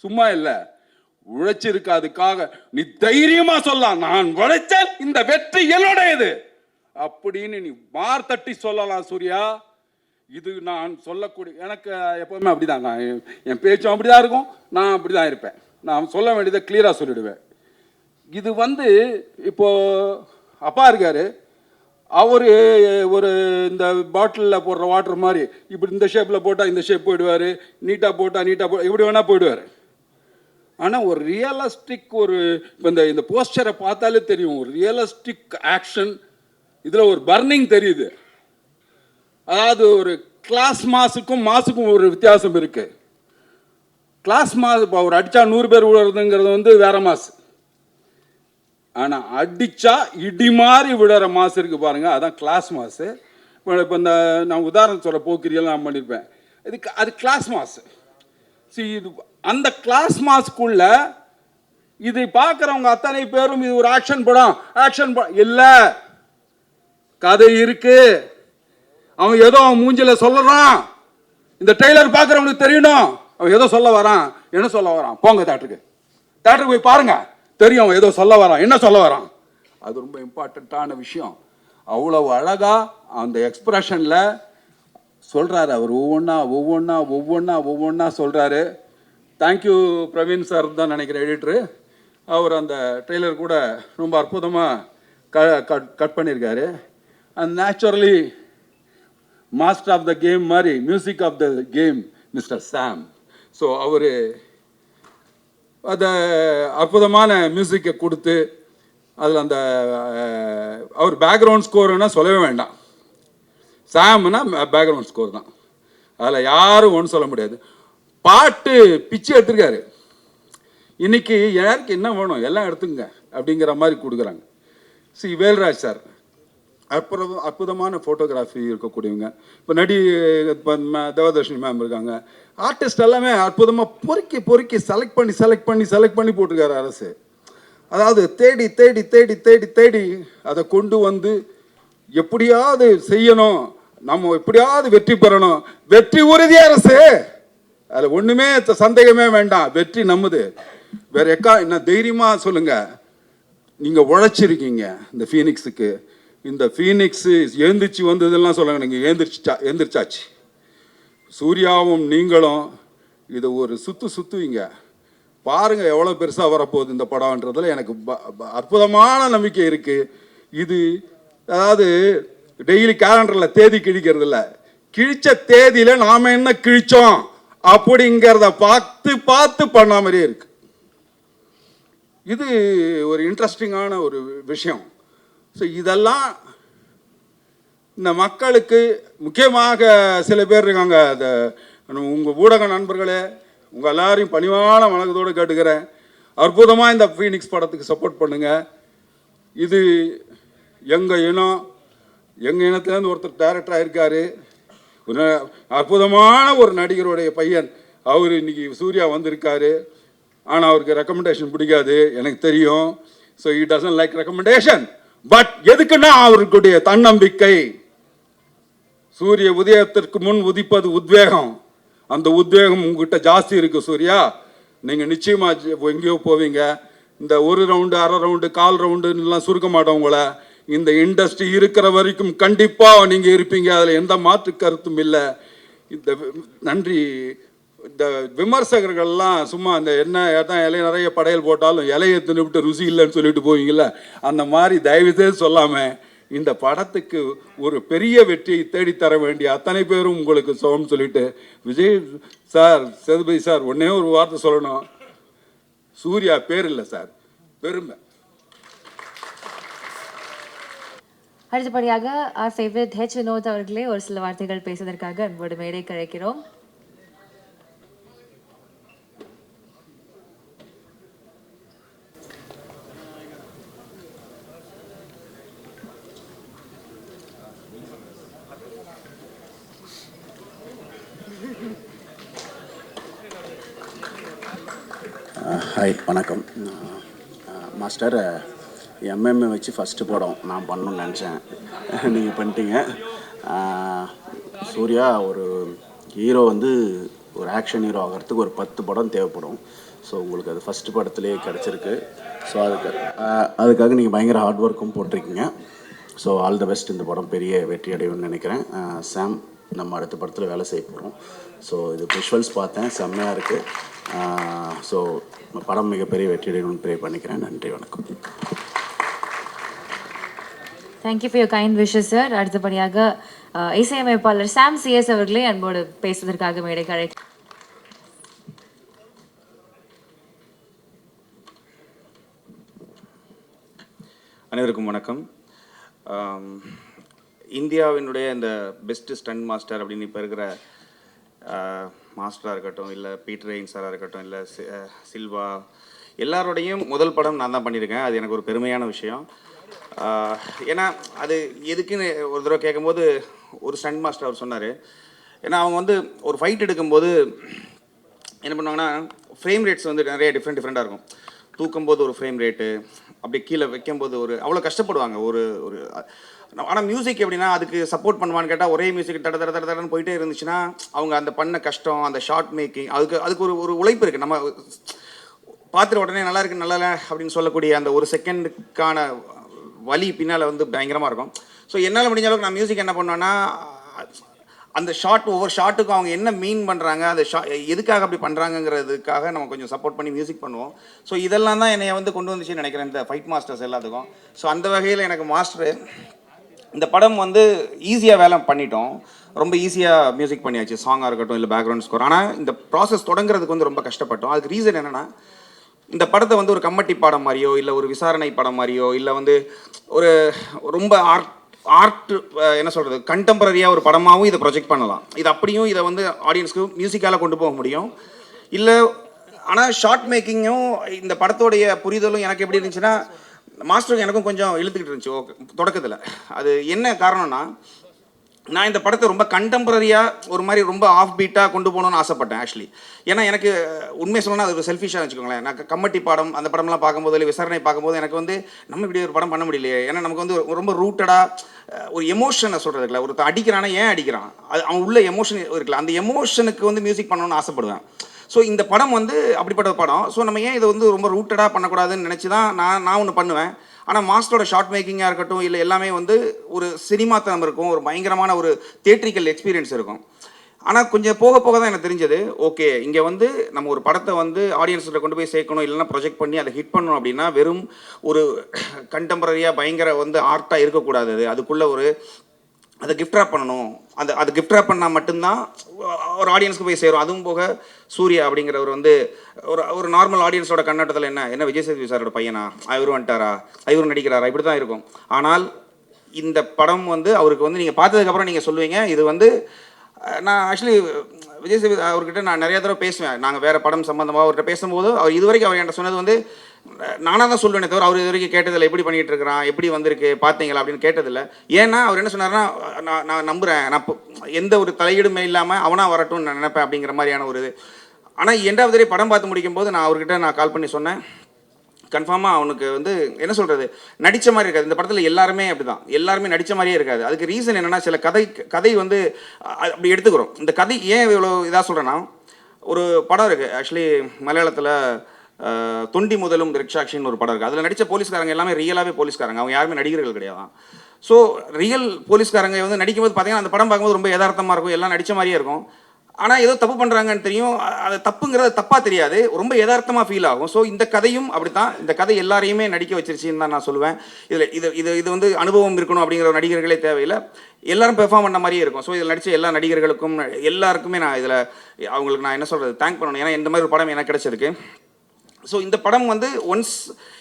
சும்மா இல்லை, உழைச்சிருக்கு. அதுக்காக நீ தைரியமா சொல்லலாம், நான் உழைச்சேன், இந்த வெற்றி என்னுடையது அப்படின்னு நீ மார் தட்டி சொல்லலாம். சூர்யா, இது நான் சொல்லக்கூடிய எனக்கு எப்போவுமே அப்படி தான், நான் என் பேச்சும் அப்படி தான் இருக்கும், நான் அப்படி தான் இருப்பேன். நான் சொல்ல வேண்டியதை கிளியராக சொல்லிவிடுவேன். இது வந்து இப்போது அப்பா இருக்கார், அவர் ஒரு இந்த பாட்டிலில் போடுற வாட்டர் மாதிரி இப்படி இந்த ஷேப்பில் போட்டால் இந்த ஷேப் போயிடுவார், நீட்டாக போட்டால் எப்படி வேணால் போயிடுவார். ஆனால் ஒரு ரியலிஸ்டிக் ஒரு இப்போ இந்த போஸ்டரை பார்த்தாலே தெரியும், ஒரு ரியலிஸ்டிக் ஆக்ஷன் இதில் ஒரு பர்னிங் தெரியுது. அதாவது ஒரு கிளாஸ் மாசுக்கும் ஒரு வித்தியாசம் இருக்குது. கிளாஸ் மாஸ் இப்போ ஒரு அடித்தா 100 பேர் விழுறதுங்கிறது வந்து வேற மாசு. ஆனால் அடித்தா இடி மாதிரி விடுற மாசு இருக்குது பாருங்கள், அதான் கிளாஸ் மாசு. இப்போ இந்த நான் உதாரணம் சொல்ல போக்கிரியெல்லாம் நான் பண்ணியிருப்பேன், அது கிளாஸ் மாசு. இது அந்த கிளாஸ் மாஸ்க்குள்ள இதை பார்க்குறவங்க அத்தனை பேரும் இது ஒரு ஆக்ஷன் படம் இல்லை, கதை இருக்கு. அவன் ஏதோ அவன் மூஞ்சில சொல்லறான், இந்த ட்ரெய்லர் பார்க்குறவங்களுக்கு தெரியணும் அவன் ஏதோ சொல்ல வரான். என்ன சொல்ல வரான்? போங்க தேட்டருக்கு போய் பாருங்க, தெரியும் அவன் ஏதோ சொல்ல வரான், என்ன சொல்ல வரான். அது ரொம்ப இம்பார்ட்டண்ட்டான விஷயம். அவ்வளவு அழகா அந்த எக்ஸ்பிரஷன்ல சொல்றாரு அவர், ஒவ்வொன்றா சொல்றாரு. தேங்க்யூ பிரவீன் சார் தான் நினைக்கிறேன் எடிட்டரு. அவர் அந்த ட்ரெய்லர் கூட ரொம்ப அற்புதமாக கட் பண்ணியிருக்காரு. And naturally master of the game மாதிரி music of the game mister Sam. So அவர் அதை அற்புதமான மியூசிக்கை கொடுத்து அதில் அந்த அவர் பேக்ரவுண்ட் ஸ்கோருன்னா சொல்லவே வேண்டாம். சாம்னா பேக்ரவுண்ட் ஸ்கோர் தான், அதில் யாரும் ஒன்றும் சொல்ல முடியாது. பாட்டு பிச்சு எடுத்துருக்காரு. இன்னைக்கு யாருக்கு என்ன வேணும் எல்லாம் எடுத்துங்க அப்படிங்கிற மாதிரி கொடுக்குறாங்க. வேல்ராஜ் சார் அற்புதமான ஃபோட்டோகிராஃபி இருக்கக்கூடியவங்க. இப்போ இப்போ தேவதர்ஷினி மேம் இருக்காங்க. ஆர்டிஸ்ட் எல்லாமே அற்புதமாக பொறுக்கி செலக்ட் பண்ணி போட்டிருக்காரு அரசு. அதாவது தேடி அதை கொண்டு வந்து எப்படியாவது செய்யணும், நம்ம எப்படியாவது வெற்றி பெறணும். வெற்றி உறுதி அரசு, அதில் ஒன்றுமே சந்தேகமே வேண்டாம். வெற்றி நம்மது. வேற என்ன தைரியமாக சொல்லுங்க. நீங்கள் உழைச்சிருக்கீங்க இந்த ஃபீனிக்ஸுக்கு. இந்த ஃபீனிக்ஸு எழுந்திரிச்சு வந்ததெல்லாம் சொல்லுங்க, நீங்கள் எழுந்திரிச்சாச்சு. சூர்யாவும் நீங்களும் இதை ஒரு சுற்றுவீங்க பாருங்க, எவ்வளோ பெருசாக வரப்போகுது இந்த படம்ன்றதுல எனக்கு அற்புதமான நம்பிக்கை இருக்குது. இது அதாவது டெய்லி கேலண்டரில் தேதி கிழிக்கிறது இல்லை, கிழிச்ச தேதியில் நாம் என்ன கிழிச்சோம் அப்படிங்கிறத பார்த்து பண்ண மாதிரியே இருக்கு. இது ஒரு இன்ட்ரெஸ்டிங்கான ஒரு விஷயம். ஸோ இதெல்லாம் இந்த மக்களுக்கு முக்கியமாக சில பேர் இருக்காங்க, உங்கள் ஊடக நண்பர்களே, உங்கள் எல்லாரையும் பணிவான வணக்கத்தோடு கேட்டுக்கிறேன், அற்புதமாக இந்த ஃபீனிக்ஸ் படத்துக்கு சப்போர்ட் பண்ணுங்கள். இது எங்கள் இனத்துலேருந்து ஒருத்தர் டைரக்டராக இருக்கார், ஒரு அற்புதமான ஒரு நடிகருடைய பையன். அவர் இன்னைக்கு சூர்யா வந்திருக்காரு. ஆனால் அவருக்கு ரெக்கமெண்டேஷன் பிடிக்காது எனக்கு தெரியும். So he doesn't like recommendation. But எதுக்குன்னா அவருக்குடைய தன்னம்பிக்கை. சூரிய உதயத்திற்கு முன் உதிப்பது உத்வேகம். அந்த உத்வேகம் உங்ககிட்ட ஜாஸ்தி இருக்கு சூர்யா. நீங்கள் நிச்சயமாக எங்கேயோ போவீங்க. இந்த ஒரு ரவுண்டு, அரை ரவுண்டு, கால் ரவுண்டுலாம் சுருக்க மாட்டோம் உங்களை. இந்த இண்டஸ்ட்ரி இருக்கிற வரைக்கும் கண்டிப்பாக நீங்கள் இருப்பீங்க, அதில் எந்த மாற்று கருத்தும் இல்லை. இந்த நன்றி. இந்த விமர்சகர்கள்லாம் சும்மா இந்த என்ன தான் இலைய நிறைய படையல் போட்டாலும் இலையை தின்னுபிட்டு ருசி இல்லைன்னு சொல்லிட்டு போவீங்கள, அந்த மாதிரி தயவுசெய்து சொல்லாமல் இந்த படத்துக்கு ஒரு பெரிய வெற்றியை தேடித்தர வேண்டிய அத்தனை பேரும் உங்களுக்கு சோம்னு சொல்லிட்டு, விஜய் சார், சேதுபதி சார், ஒன்னே ஒரு வார்த்தை சொல்லணும். சூர்யா பேர் இல்லை சார், பெருமை. அடுத்தபடியாக ஆர் ஃபேவரட் ஹெச் வினோத் அவர்களே ஒரு சில வார்த்தைகள் பேசுவதற்காக அன்போடு மேடை கழைக்கிறோம். ஹாய், வணக்கம் மாஸ்டர். எம்எம்ஏ வச்சு ஃபஸ்ட்டு படம் நான் பண்ணணும்னு நினச்சேன், நீங்கள் பண்ணிட்டீங்க. சூர்யா ஒரு ஹீரோ வந்து ஒரு ஆக்ஷன் ஹீரோ ஆகிறதுக்கு ஒரு 10 படம் தேவைப்படும். ஸோ உங்களுக்கு அது ஃபஸ்ட்டு படத்துலேயே கிடச்சிருக்கு. ஸோ அதுக்காக நீங்கள் பயங்கர ஹார்ட் ஒர்க்கும் போட்டிருக்கீங்க. So all the best. இந்த படம் பெரிய வெற்றி அடையும்னு நினைக்கிறேன். சாம், நம்ம அடுத்த படத்தில் வேலை செய்ய போகிறோம். ஸோ இது விஷுவல்ஸ் பார்த்தேன், செம்மையாக இருக்குது. ஸோ படம் மிகப்பெரிய வெற்றியடையணும்னு ப்ரே பண்ணிக்கிறேன். நன்றி, வணக்கம். Thank you for your kind wishes sir. அடுத்தபடியாக இசையமைப்பாளர் சாம் சிஎஸ் அவர்களே அன்போடு பேசுவதற்காக மேடைக்கு அழைக்கிறேன். அனைவருக்கும் வணக்கம். இந்தியாவினுடைய இந்த பெஸ்ட்டு ஸ்டண்ட் மாஸ்டர் அப்படின்னு இப்போ இருக்கிற மாஸ்டராக இருக்கட்டும், இல்லை பீட்டர் ரெயின் சாராக இருக்கட்டும், இல்லை சில்வா, எல்லாரோடையும் முதல் படம் நான் தான் பண்ணியிருக்கேன். அது எனக்கு ஒரு பெருமையான விஷயம். ஏன்னா அது எதுக்குன்னு ஒரு தடவை கேட்கும்போது ஒரு ஸ்டண்ட் மாஸ்டர் அவர் சொன்னார். ஏன்னா அவங்க வந்து ஒரு ஃபைட் எடுக்கும்போது என்ன பண்ணுவாங்கன்னா, ஃப்ரேம் ரேட்ஸ் வந்து நிறைய டிஃப்ரெண்ட்டாக இருக்கும். தூக்கும்போது ஒரு ஃப்ரேம் ரேட்டு, அப்படியே கீழே வைக்கும்போது அவ்வளோ கஷ்டப்படுவாங்க. ஆனால் மியூசிக் எப்படின்னா, அதுக்கு சப்போர்ட் பண்ணுவான்னு கேட்டால் ஒரே மியூசிக் தட தட தடன்னு போயிட்டே இருந்துச்சுன்னா அவங்க அந்த பண்ண கஷ்டம், அந்த ஷார்ட் மேக்கிங், அதுக்கு ஒரு உழைப்பு இருக்குது. நம்ம பார்த்துட்டு உடனே நல்லா இருக்கு நல்லா இல்லை அப்படின்னு சொல்லக்கூடிய அந்த ஒரு செகண்டுக்கான வலி பின்னால் வந்து பயங்கரமாக இருக்கும். ஸோ என்னால் முடிஞ்ச அளவுக்கு நான் மியூசிக் என்ன பண்ணுவேன்னா, அந்த ஒவ்வொரு ஷாட்டுக்கும் அவங்க என்ன மீன் பண்ணுறாங்க, அந்த எதுக்காக அப்படி பண்ணுறாங்கங்கிறதுக்காக நம்ம கொஞ்சம் சப்போர்ட் பண்ணி மியூசிக் பண்ணுவோம். ஸோ இதெல்லாம் தான் என்னை வந்து கொண்டு வந்துச்சுன்னு நினைக்கிறேன் இந்த ஃபைட் மாஸ்டர்ஸ் எல்லாத்துக்கும். ஸோ அந்த வகையில் எனக்கு மாஸ்டரு இந்த படம் வந்து ஈஸியாக வேலை பண்ணிட்டோம். ரொம்ப ஈஸியாக மியூசிக் பண்ணியாச்சு, சாங்காக இருக்கட்டும் இல்லை பேக்ரவுண்ட் ஸ்கோர். ஆனால் இந்த ப்ராசஸ் தொடங்குறதுக்கு வந்து ரொம்ப கஷ்டப்பட்டோம். அதுக்கு ரீசன் என்னென்னா, இந்த படத்தை வந்து ஒரு கம்மட்டி படம் மாதிரியோ இல்லை ஒரு விசாரணை படம் மாதிரியோ இல்லை வந்து ஒரு ரொம்ப ஆர்ட் என்ன சொல்கிறது கண்டெம்பரரியாக ஒரு படமாகவும் இதை ப்ரொஜெக்ட் பண்ணலாம். இது அப்படியும் இதை வந்து ஆடியன்ஸ்க்கு மியூசிக்கால் கொண்டு போக முடியும். இல்லை ஆனால் ஷார்ட் மேக்கிங்கும் இந்த படத்தோடைய புரிதலும் எனக்கு எப்படி இருந்துச்சுன்னா, மாஸ்டருக்கு எனக்கும் கொஞ்சம் இழுத்துக்கிட்டு இருந்துச்சு ஓகே தொடக்கத்தில். அது என்ன காரணம்னா, நான் இந்த படத்தை ரொம்ப கண்டெம்பரரியாக ஒரு மாதிரி ரொம்ப ஆஃப் பீட்டாக கொண்டு போகணுன்னு ஆசைப்பட்டேன் ஆக்சுவலி. ஏன்னா எனக்கு உண்மை சொல்லணும்னா அது ஒரு செல்ஃபிஷாக வச்சுக்கோங்களேன். நான் கம்மட்டி படம் அந்த படம்லாம் பார்க்கும்போது இல்லை விசாரணை பார்க்கும்போது எனக்கு வந்து நம்ம இப்படி ஒரு படம் பண்ண முடியலையே. ஏன்னா நமக்கு வந்து ரொம்ப ரூட்டடாக ஒரு எமோஷனை சொல்கிறது இருக்குல்ல, ஒரு அடிக்கிறானா ஏன் அடிக்கிறான், அது அவன் உள்ள எமோஷன் இருக்குல்ல, அந்த எமோஷனுக்கு வந்து மியூசிக் பண்ணணும்னு ஆசைப்படுவேன். ஸோ இந்த படம் வந்து அப்படிப்பட்ட படம். ஸோ நம்ம ஏன் இதை வந்து ரொம்ப ரூட்டடாக பண்ணக்கூடாதுன்னு நினச்சி தான் நான் ஒன்று பண்ணுவேன். ஆனால் மாஸ்டரோட ஷார்ட் மேக்கிங்காக இருக்கட்டும் இல்லை எல்லாமே வந்து ஒரு சினிமாத்தனம் இருக்கும், ஒரு பயங்கரமான ஒரு தியேட்ரிக்கல் எக்ஸ்பீரியன்ஸ் இருக்கும். ஆனால் கொஞ்சம் போக போக தான் எனக்கு தெரிஞ்சது, ஓகே இங்கே வந்து நம்ம ஒரு படத்தை வந்து ஆடியன்ஸில் கொண்டு போய் சேர்க்கணும், இல்லைன்னா ப்ரொஜெக்ட் பண்ணி அதை ஹிட் பண்ணணும் அப்படின்னா வெறும் ஒரு கண்டெம்பரரியாக பயங்கர வந்து ஆர்ட்டாக இருக்கக்கூடாது. அதுக்குள்ளே அதை கிஃப்ட் ராப் பண்ணணும். அது கிஃப்ட் ராப் பண்ணால் மட்டும்தான் ஒரு ஆடியன்ஸ்க்கு போய் சேரும். அதுவும் போக சூர்யா அப்படிங்கிறவர் வந்து ஒரு நார்மல் ஆடியன்ஸோட கண்ணோட்டத்தில் என்ன விஜய் சேதுபதி சாரோட பையனா, இவரும் வந்துட்டாரா, இவரும் நடிக்கிறாரா, இப்படி தான் இருக்கும். ஆனால் இந்த படம் வந்து அவருக்கு வந்து நீங்கள் பார்த்ததுக்கப்புறம் நீங்கள் சொல்லுவீங்க இது வந்து நான் ஆக்சுவலி விஜய் சேதுபதி அவர்கிட்ட நான் நிறைய தடவை பேசுவேன். நாங்கள் வேறு படம் சம்மந்தமாக அவர்கிட்ட பேசும்போது அவர் இதுவரைக்கும் அவர் என்கிட்ட சொன்னது வந்து நானாக தான் சொல்லுவேனே தவிர அவர் இது வரைக்கும் கேட்டதில்லை, எப்படி பண்ணிகிட்டு இருக்கிறான், எப்படி வந்திருக்கு பார்த்தீங்களா அப்படின்னு கேட்டதில்லை. ஏன்னா அவர் என்ன சொன்னார்னா, நான் நம்புகிறேன், நான் எந்த ஒரு தலையீடுமே இல்லாமல் அவனாக வரட்டும்னு நான் நினைப்பேன் அப்படிங்கிற மாதிரியான ஒரு இது. ஆனால் இரண்டாவது தடவை படம் பார்த்து முடிக்கும்போது நான் அவர்கிட்ட கால் பண்ணி சொன்னேன், கன்ஃபார்மாக அவனுக்கு வந்து என்ன சொல்கிறது நடித்த மாதிரி இருக்காது. இந்த படத்தில் எல்லாருமே அப்படி தான், எல்லாருமே நடித்த மாதிரியே இருக்காது. அதுக்கு ரீசன் என்னென்னா, சில கதை வந்து அப்படி எடுத்துக்கிறோம். இந்த கதை ஏன் இவ்வளோ இதாக சொல்கிறேன்னா, ஒரு படம் இருக்குது ஆக்சுவலி மலையாளத்தில் தொண்டி முதலும் ரிக்ஷாக்ஷின்னு ஒரு படம் இருக்குது. அதில் நடித்த போலீஸ்காரங்க எல்லாமே ரியலாகவே போலீஸ்காரங்க, அவங்க யாருமே நடிகர்கள் கிடையாது. ஸோ ரியல் போலீஸ்காரங்க வந்து நடிக்கும்போது பார்த்தீங்கன்னா அந்த படம் பார்க்கும்போது ரொம்ப யதார்த்தமாக இருக்கும், எல்லாம் நடித்த மாதிரியே இருக்கும். ஆனால் ஏதோ தப்பு பண்ணுறாங்கன்னு தெரியும், அது தப்புங்கிறது தப்பாக தெரியாது, ரொம்ப யதார்த்தமாக ஃபீல் ஆகும். ஸோ இந்த கதையும் அப்படி தான், இந்த கதை எல்லாரையுமே நடிக்க வச்சிருச்சின்னு தான் நான் சொல்லுவேன். இது வந்து அனுபவம் இருக்கணும் அப்படிங்கிற நடிகர்களே தேவையில்லை, எல்லாரும் பெர்ஃபார்ம் பண்ண மாதிரியே இருக்கும். ஸோ இதில் நடித்த எல்லா நடிகர்களுக்கும் எல்லாருக்குமே நான் இதில் அவங்களுக்கு நான் என்ன சொல்கிறது தேங்க் பண்ணணும். ஏன்னா இந்த மாதிரி ஒரு படம் எனக்கு கிடைச்சிருக்கு. ஸோ இந்த படம் வந்து ஒன்ஸ்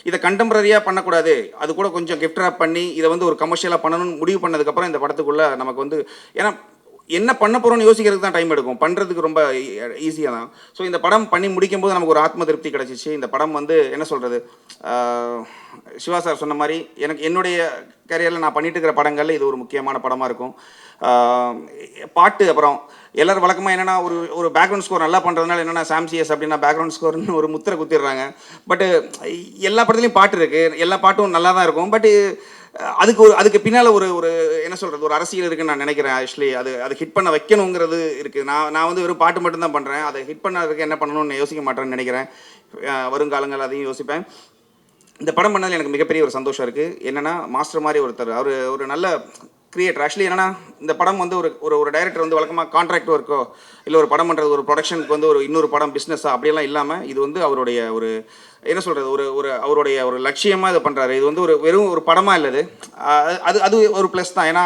இதை கண்டெம்பரரியாக பண்ணக்கூடாது, அது கூட கொஞ்சம் கிஃப்ட் ராப் பண்ணி இதை வந்து ஒரு கமர்ஷியலாக பண்ணணும்னு முடிவு பண்ணதுக்கப்புறம் இந்த படத்துக்குள்ளே நமக்கு வந்து ஏன்னா என்ன பண்ண போகிறோன்னு யோசிக்கிறதுக்கு தான் டைம் எடுக்கும், பண்ணுறதுக்கு ரொம்ப ஈஸியாக தான். ஸோ இந்த படம் பண்ணி முடிக்கும்போது நமக்கு ஒரு ஆத்ம திருப்தி கிடச்சிச்சு. இந்த படம் வந்து என்ன சொல்கிறது, சிவா சார் சொன்ன மாதிரி எனக்கு என்னுடைய கேரியரில் நான் பண்ணிட்டு இருக்கிற படங்களில் இது ஒரு முக்கியமான படமாக இருக்கும். பாட்டு அப்புறம் எல்லோரும் வழக்கமாக என்னென்னா ஒரு பேக்ரவுண்ட் ஸ்கோர் நல்லா பண்ணுறதுனால என்னென்னா சாம்சிஎஸ் அப்படின்னா பேக்ரவுண்ட் ஸ்கோர்னு ஒரு முத்திரை குத்திடுறாங்க. பட்டு எல்லா படத்துலையும் பாட்டு இருக்குது, எல்லா பாட்டும் நல்லா தான் இருக்கும். பட்டு அதுக்கு பின்னால் ஒரு என்ன சொல்கிறது ஒரு அரசியல் இருக்குன்னு நான் நினைக்கிறேன். ஆக்சுவலி அது ஹிட் பண்ண வைக்கணுங்கிறது இருக்குது. நான் வந்து வெறும் பாட்டு மட்டும்தான் பண்ணுறேன், அதை ஹிட் பண்ணதுக்கு என்ன பண்ணணும்னு யோசிக்க மாட்டேன்னு நினைக்கிறேன். வருங்காலங்கள் அதையும் யோசிப்பேன். இந்த படம் பண்ணதில் எனக்கு மிகப்பெரிய ஒரு சந்தோஷம் இருக்குது. என்னென்னா மாஸ்டர் மாதிரி ஒருத்தர், அவர் ஒரு நல்ல கிரியேட்டர். ஆக்சுவலி என்னன்னா இந்த படம் வந்து ஒரு டைரக்டர் வந்து வழக்கமாக கான்ட்ராக்ட் ஒர்க்கோ இல்லை ஒரு படம் பண்ணுறது ஒரு ப்ரொடக்ஷனுக்கு வந்து ஒரு இன்னொரு படம் பிஸ்னஸாக அப்படியெல்லாம் இல்லாமல் இது வந்து அவருடைய ஒரு என்ன சொல்கிறது ஒரு அவருடைய ஒரு லட்சியமாக இதை பண்ணுறாரு. இது வந்து வெறும் ஒரு படமாக இல்லது. அது ஒரு ப்ளஸ் தான். ஏன்னா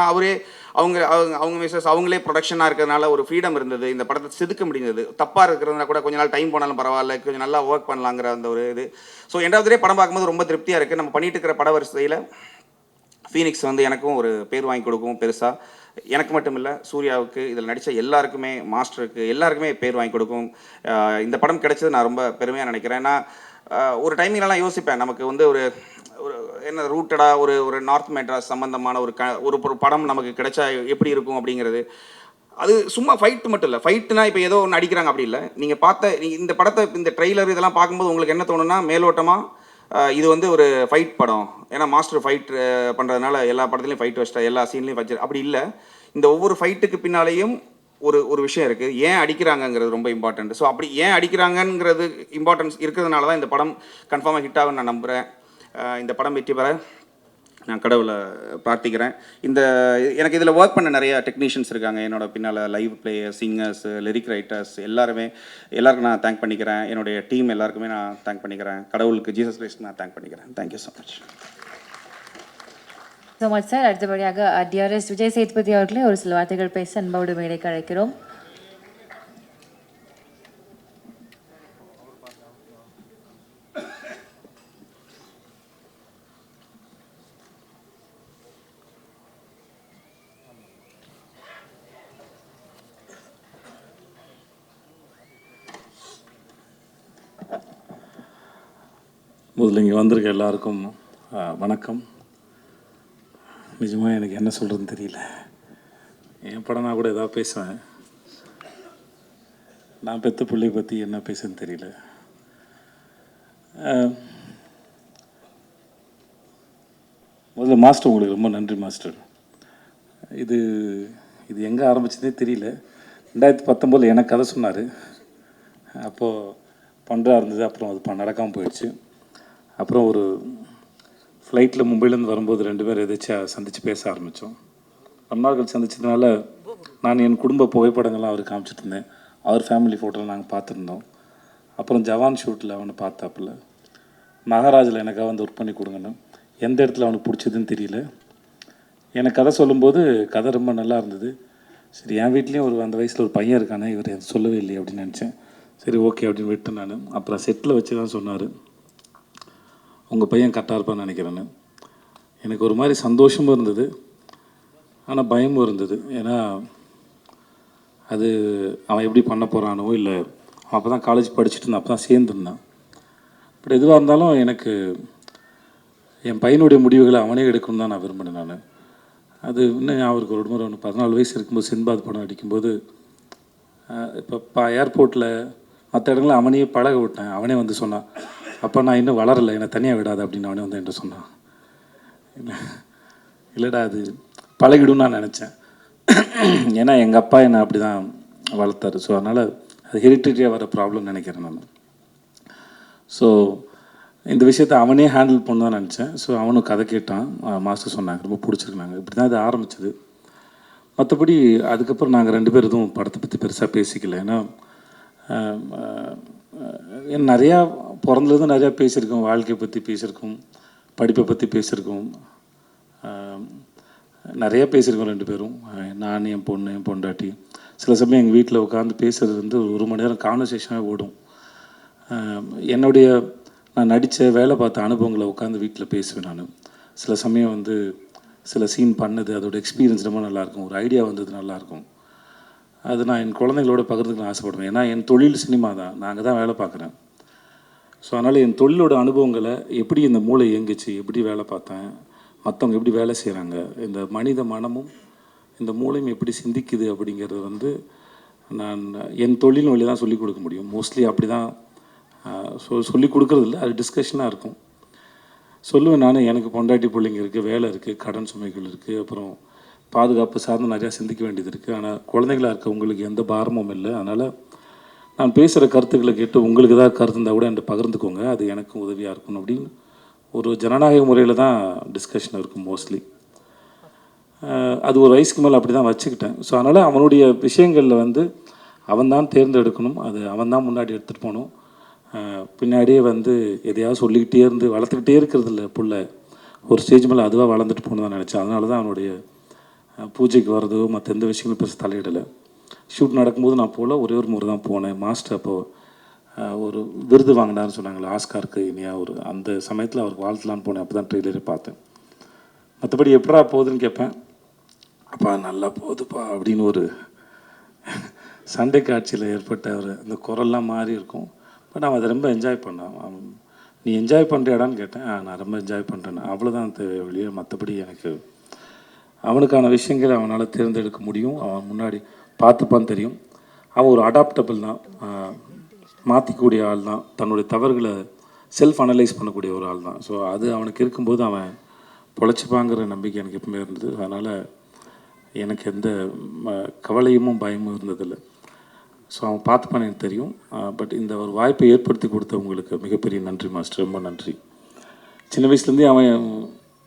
அவங்க மிஸ்ஸஸ் அவங்களே ப்ரொடக்ஷனாக இருக்கிறதுனால ஒரு ஃப்ரீடம் இருந்தது. இந்த படத்தை செதுக்க முடிந்தது. தப்பாக இருக்கிறதுனா கூட கொஞ்ச நாள் டைம் போனாலும் பரவாயில்ல, கொஞ்சம் நல்லா ஒர்க் பண்ணலாங்கிற அந்த ஒரு இது. ஸோ எண்டாவது படம் பார்க்கும்போது ரொம்ப திருப்தியாக இருக்குது. நம்ம பண்ணிட்டு இருக்கிற பட வரிசையில் ஃபீனிக்ஸ் வந்து எனக்கும் ஒரு பேர் வாங்கி கொடுக்கும் பெருசாக. எனக்கு மட்டும் இல்லை, சூர்யாவுக்கு, இதில் நடித்த எல்லாருக்குமே, மாஸ்டருக்கு எல்லாருக்குமே பேர் வாங்கி கொடுக்கும். இந்த படம் கிடைச்சது நான் ரொம்ப பெருமையாக நினைக்கிறேன். ஏன்னா ஒரு டைமிங்லாம் யோசிப்பேன், நமக்கு வந்து ஒரு என்ன ரூட்டடாக ஒரு நார்த் மெட்ராஸ் சம்மந்தமான ஒரு படம் நமக்கு கிடைச்சா எப்படி இருக்கும் அப்படிங்கிறது. அது சும்மா ஃபைட்டு மட்டும் இல்லை. ஃபைட்டுனா இப்போ ஏதோ ஒன்று அடிக்கிறாங்க அப்படி இல்லை. நீங்கள் இந்த படத்தை இந்த ட்ரெய்லர் இதெல்லாம் பார்க்கும்போது உங்களுக்கு என்ன தோணுன்னா, மேலோட்டமாக இது வந்து ஒரு ஃபைட் படம், ஏன்னா மாஸ்டர் ஃபைட் பண்ணுறதுனால எல்லா படத்துலையும் ஃபைட் வச்சிட்டா, எல்லா சீன்லையும் வச்சு அப்படி இல்லை. இந்த ஒவ்வொரு ஃபைட்டுக்கு பின்னாலேயும் ஒரு விஷயம் இருக்குது. ஏன் அடிக்கிறாங்கங்கிறது ரொம்ப இம்பார்ட்டண்ட். ஸோ அப்படி ஏன் அடிக்கிறாங்கங்கிறது இம்பார்ட்டன்ஸ் இருக்கிறதுனால தான் இந்த படம் கன்ஃபார்மாக ஹிட் ஆகும்னு நான் நம்புகிறேன். இந்த படம் வெற்றி பெற நான் கடவுளை பிரார்த்திக்கிறேன். எனக்கு இதில் ஒர்க் பண்ண நிறைய டெக்னீஷியன்ஸ் இருக்காங்க. என்னோட பின்னால் live player, singers, lyric writers எல்லாருக்கும் நான் தேங்க் பண்ணிக்கிறேன். என்னுடைய டீம் எல்லாருக்குமே நான் தேங்க் பண்ணிக்கிறேன். கடவுளுக்கு, ஜீசஸ் கிரைஸ்ட் நான் தேங்க் பண்ணிக்கிறேன். Thank you so much. So much sir. அடுத்தபடியாக டிஆர்எஸ் விஜய் சேதுபதி அவர்களே ஒரு சில வார்த்தைகள் பேச அன்போடு மேடைக்கு அழைக்கிறோம். முதல்ல இங்கே வந்திருக்க எல்லாருக்கும் வணக்கம். நிஜமாக எனக்கு என்ன சொல்கிறதுன்னு தெரியல. என் படம் நான் கூட ஏதாவது பேசுவேன், நான் பெற்ற பிள்ளை பற்றி என்ன பேசுன்னு தெரியல. முதல்ல மாஸ்டர், உங்களுக்கு ரொம்ப நன்றி மாஸ்டர். இது எங்கே ஆரம்பிச்சதே தெரியல. 2019 எனக்கு கதை சொன்னார். அப்போது பண்ணுறா இருந்தது. அப்புறம் அது நடக்காமல் போயிடுச்சு. அப்புறம் ஒரு ஃப்ளைட்டில் மும்பையிலேருந்து வரும்போது 2 பேர் எதாச்சும் சந்தித்து பேச ஆரம்பித்தோம். ரொம்ப நாட்கள் சந்திச்சதுனால நான் என் குடும்ப புகைப்படங்கள்லாம் அவருக்கு காமிச்சிட்டு இருந்தேன். அவர் ஃபேமிலி ஃபோட்டோவில் நாங்கள் பார்த்துருந்தோம். அப்புறம் ஜவான் ஷூட்டில் அவனை பார்த்தாப்புல. மகாராஜில் எனக்காக வந்து ஒர்க் பண்ணி கொடுங்கன்னு. எந்த இடத்துல அவனுக்கு பிடிச்சதுன்னு தெரியல. எனக்கு கதை சொல்லும்போது கதை ரொம்ப நல்லா இருந்தது. சரி, என் வீட்லேயும் அந்த வயசில் ஒரு பையன் இருக்கானே, இவர் எது சொல்லவே இல்லையே அப்படின்னு நினச்சேன். சரி, ஓகே அப்படின்னு விட்டேன் நான். அப்புறம் செட்டில் வச்சு தான் சொன்னார், உங்கள் பையன் கரெக்டாக இருப்பான்னு நினைக்கிறேன்னு. எனக்கு ஒரு மாதிரி சந்தோஷமும் இருந்தது, ஆனால் பயமும் இருந்தது. ஏன்னா அது அவன் எப்படி பண்ண போகிறானோ, இல்லை அவன் அப்போ தான் காலேஜ் படிச்சுட்டு இருந்தான், அப்போ தான் சேர்ந்துருந்தான். பட் எதுவாக இருந்தாலும் எனக்கு என் பையனுடைய முடிவுகளை அவனே எடுக்கணும்னு தான் நான் விரும்பினேன். நான் அது இன்னும் அவருக்கு ஒரு முறை 14 வயசு இருக்கும்போது சின்பாத் படம் அடிக்கும்போது இப்போ ஏர்போர்ட்டில் மற்ற இடங்களில் அவனையே பழக விட்டேன். அவனே வந்து சொன்னான், அப்போ நான் இன்னும் வளரலை, என்னை தனியாக விடாது அப்படின்னு அவனே வந்து என்கிட்ட சொன்னான். இல்லைடா, அது பழகிடும்னு நான் நினச்சேன். ஏன்னா எங்கள் அப்பா என்னை அப்படி தான் வளர்த்தாரு. ஸோ அதனால் அது ஹெரிட்டரியாக வர ப்ராப்ளம் நினைக்கிறேன் நான். ஸோ இந்த விஷயத்தை அவனே ஹேண்டில் பண்ண தான் நினச்சேன். ஸோ அவனும் கதை கேட்டான், மாஸ்டர் சொன்னாங்க, ரொம்ப பிடிச்சிருக்குனாங்க. இப்படி தான் இது ஆரம்பிச்சது. மற்றபடி அதுக்கப்புறம் நாங்கள் 2 பேர் எதுவும் படத்தை பற்றி பெருசாக பேசிக்கல. ஏன்னா நிறையா பிறந்ததும் நிறையா பேசியிருக்கோம், வாழ்க்கையை பற்றி பேசியிருக்கோம், படிப்பை பற்றி பேசியிருக்கோம், நிறையா பேசியிருக்கோம் 2 பேரும். நான், என் பொண்டாட்டி. சில சமயம் எங்கள் வீட்டில் உட்காந்து பேசுகிறது வந்து 1 மணி நேரம் கான்வர்சேஷனாக ஓடும். நான் நடித்த வேலை பார்த்த அனுபவங்களை உட்காந்து வீட்டில் பேசுவேன் நான். சில சமயம் வந்து சில சீன் பண்ணது, அதோட எக்ஸ்பீரியன்ஸ் ரொம்ப நல்லாயிருக்கும், ஒரு ஐடியா வந்தது நல்லாயிருக்கும். அது நான் என் குழந்தைங்களோட பகிர்ந்துக்க ஆசைப்படுவேன். ஏன்னா என் தொழில் சினிமா தான், நான் அங்கே தான் வேலை பார்க்குறேன். ஸோ அதனால் என் தொழிலோட அனுபவங்களை, எப்படி இந்த மூளை இயங்குச்சு, எப்படி வேலை பார்த்தேன், மற்றவங்க எப்படி வேலை செய்கிறாங்க, இந்த மனித மனமும் இந்த மூளையும் எப்படி சிந்திக்குது அப்படிங்கிறது வந்து நான் என் தொழில் வழி தான் சொல்லிக் கொடுக்க முடியும். மோஸ்ட்லி அப்படி தான் சொல்லிக் கொடுக்குறது இல்லை, அது டிஸ்கஷனாக இருக்கும். சொல்லுவேன் நான், எனக்கு பொண்டாட்டி பிள்ளைங்க இருக்குது, வேலை இருக்குது, கடன் சுமைகள் இருக்குது, அப்புறம் பாதுகாப்பு சார்ந்து நிறையா சிந்திக்க வேண்டியது இருக்குது. ஆனால் குழந்தைகளாக இருக்க உங்களுக்கு எந்த பாரமும் இல்லை. அதனால் நான் பேசுகிற கருத்துக்களை கேட்டு உங்களுக்கு ஏதாவது கருத்து இருந்தால் கூட என்கிட்ட பகிர்ந்துக்கோங்க, அது எனக்கும் உதவியாக இருக்கணும் அப்படின்னு ஒரு ஜனநாயக முறையில் தான் டிஸ்கஷன் இருக்கும் மோஸ்ட்லி. அது ஒரு வயசுக்கு மேலே அப்படி தான் வச்சுக்கிட்டேன். ஸோ அதனால் அவனுடைய விஷயங்களில் வந்து அவன் தான் தேர்ந்தெடுக்கணும், அது அவன் தான் முன்னாடி எடுத்துகிட்டு போகணும். பின்னாடியே வந்து எதையாவது சொல்லிக்கிட்டே இருந்து வளர்த்துக்கிட்டே இருக்கிறது இல்லை புள்ள, ஒரு ஸ்டேஜ் மேலே அதுவாக வளர்ந்துட்டு போகணும் தான் நினச்சேன். அதனால தான் அவனுடைய பூஜைக்கு வர்றதோ மற்ற எந்த விஷயங்களும் பெருசு தலையிடலை. ஷூட் நடக்கும்போது நான் போகல, ஒரே ஒரு முறை தான் போனேன். மாஸ்டர் அப்போது ஒரு விருது வாங்கினார்னு சொன்னாங்களே, ஆஸ்காருக்கு இனியா, ஒரு அந்த சமயத்தில் அவருக்கு வாழ்த்தலான்னு போனேன். அப்போ தான் ட்ரெய்லரே பார்த்தேன். மற்றபடி எப்படா போகுதுன்னு கேட்பேன், அப்பா நல்லா போகுதுப்பா அப்படின்னு ஒரு சண்டை காட்சியில் ஏற்பட்ட ஒரு அந்த குரல்லாம் மாறி இருக்கும். பட் அவன் அதை ரொம்ப என்ஜாய் பண்ணான். நீ என்ஜாய் பண்ணுறியாடான்னு கேட்டேன். நான் ரொம்ப என்ஜாய் பண்ணுறேன், அவ்வளோதான் தேவை ஒழிய மற்றபடி எனக்கு அவனுக்கான விஷயங்களை அவனால் தேர்ந்தெடுக்க முடியும். அவன் முன்னாடி பார்த்துப்பான்னு தெரியும். அவன் ஒரு அடாப்டபிள் தான், மாற்றிக்கூடிய ஆள் தான், தன்னுடைய தவறுகளை செல்ஃப் அனலைஸ் பண்ணக்கூடிய ஒரு ஆள் தான். ஸோ அது அவனுக்கு இருக்கும்போது அவன் பொழைச்சிப்பாங்கிற நம்பிக்கை எனக்கு எப்பவுமே இருந்தது. அதனால் எனக்கு எந்த கவலையும் பயமும் இருந்ததில்லை. ஸோ அவன் பார்த்துப்பான்னு எனக்கு தெரியும். பட் இந்த ஒரு வாய்ப்பை ஏற்படுத்தி கொடுத்தவங்களுக்கு மிகப்பெரிய நன்றி மாஸ்டர், ரொம்ப நன்றி. சின்ன வயசுலேருந்தே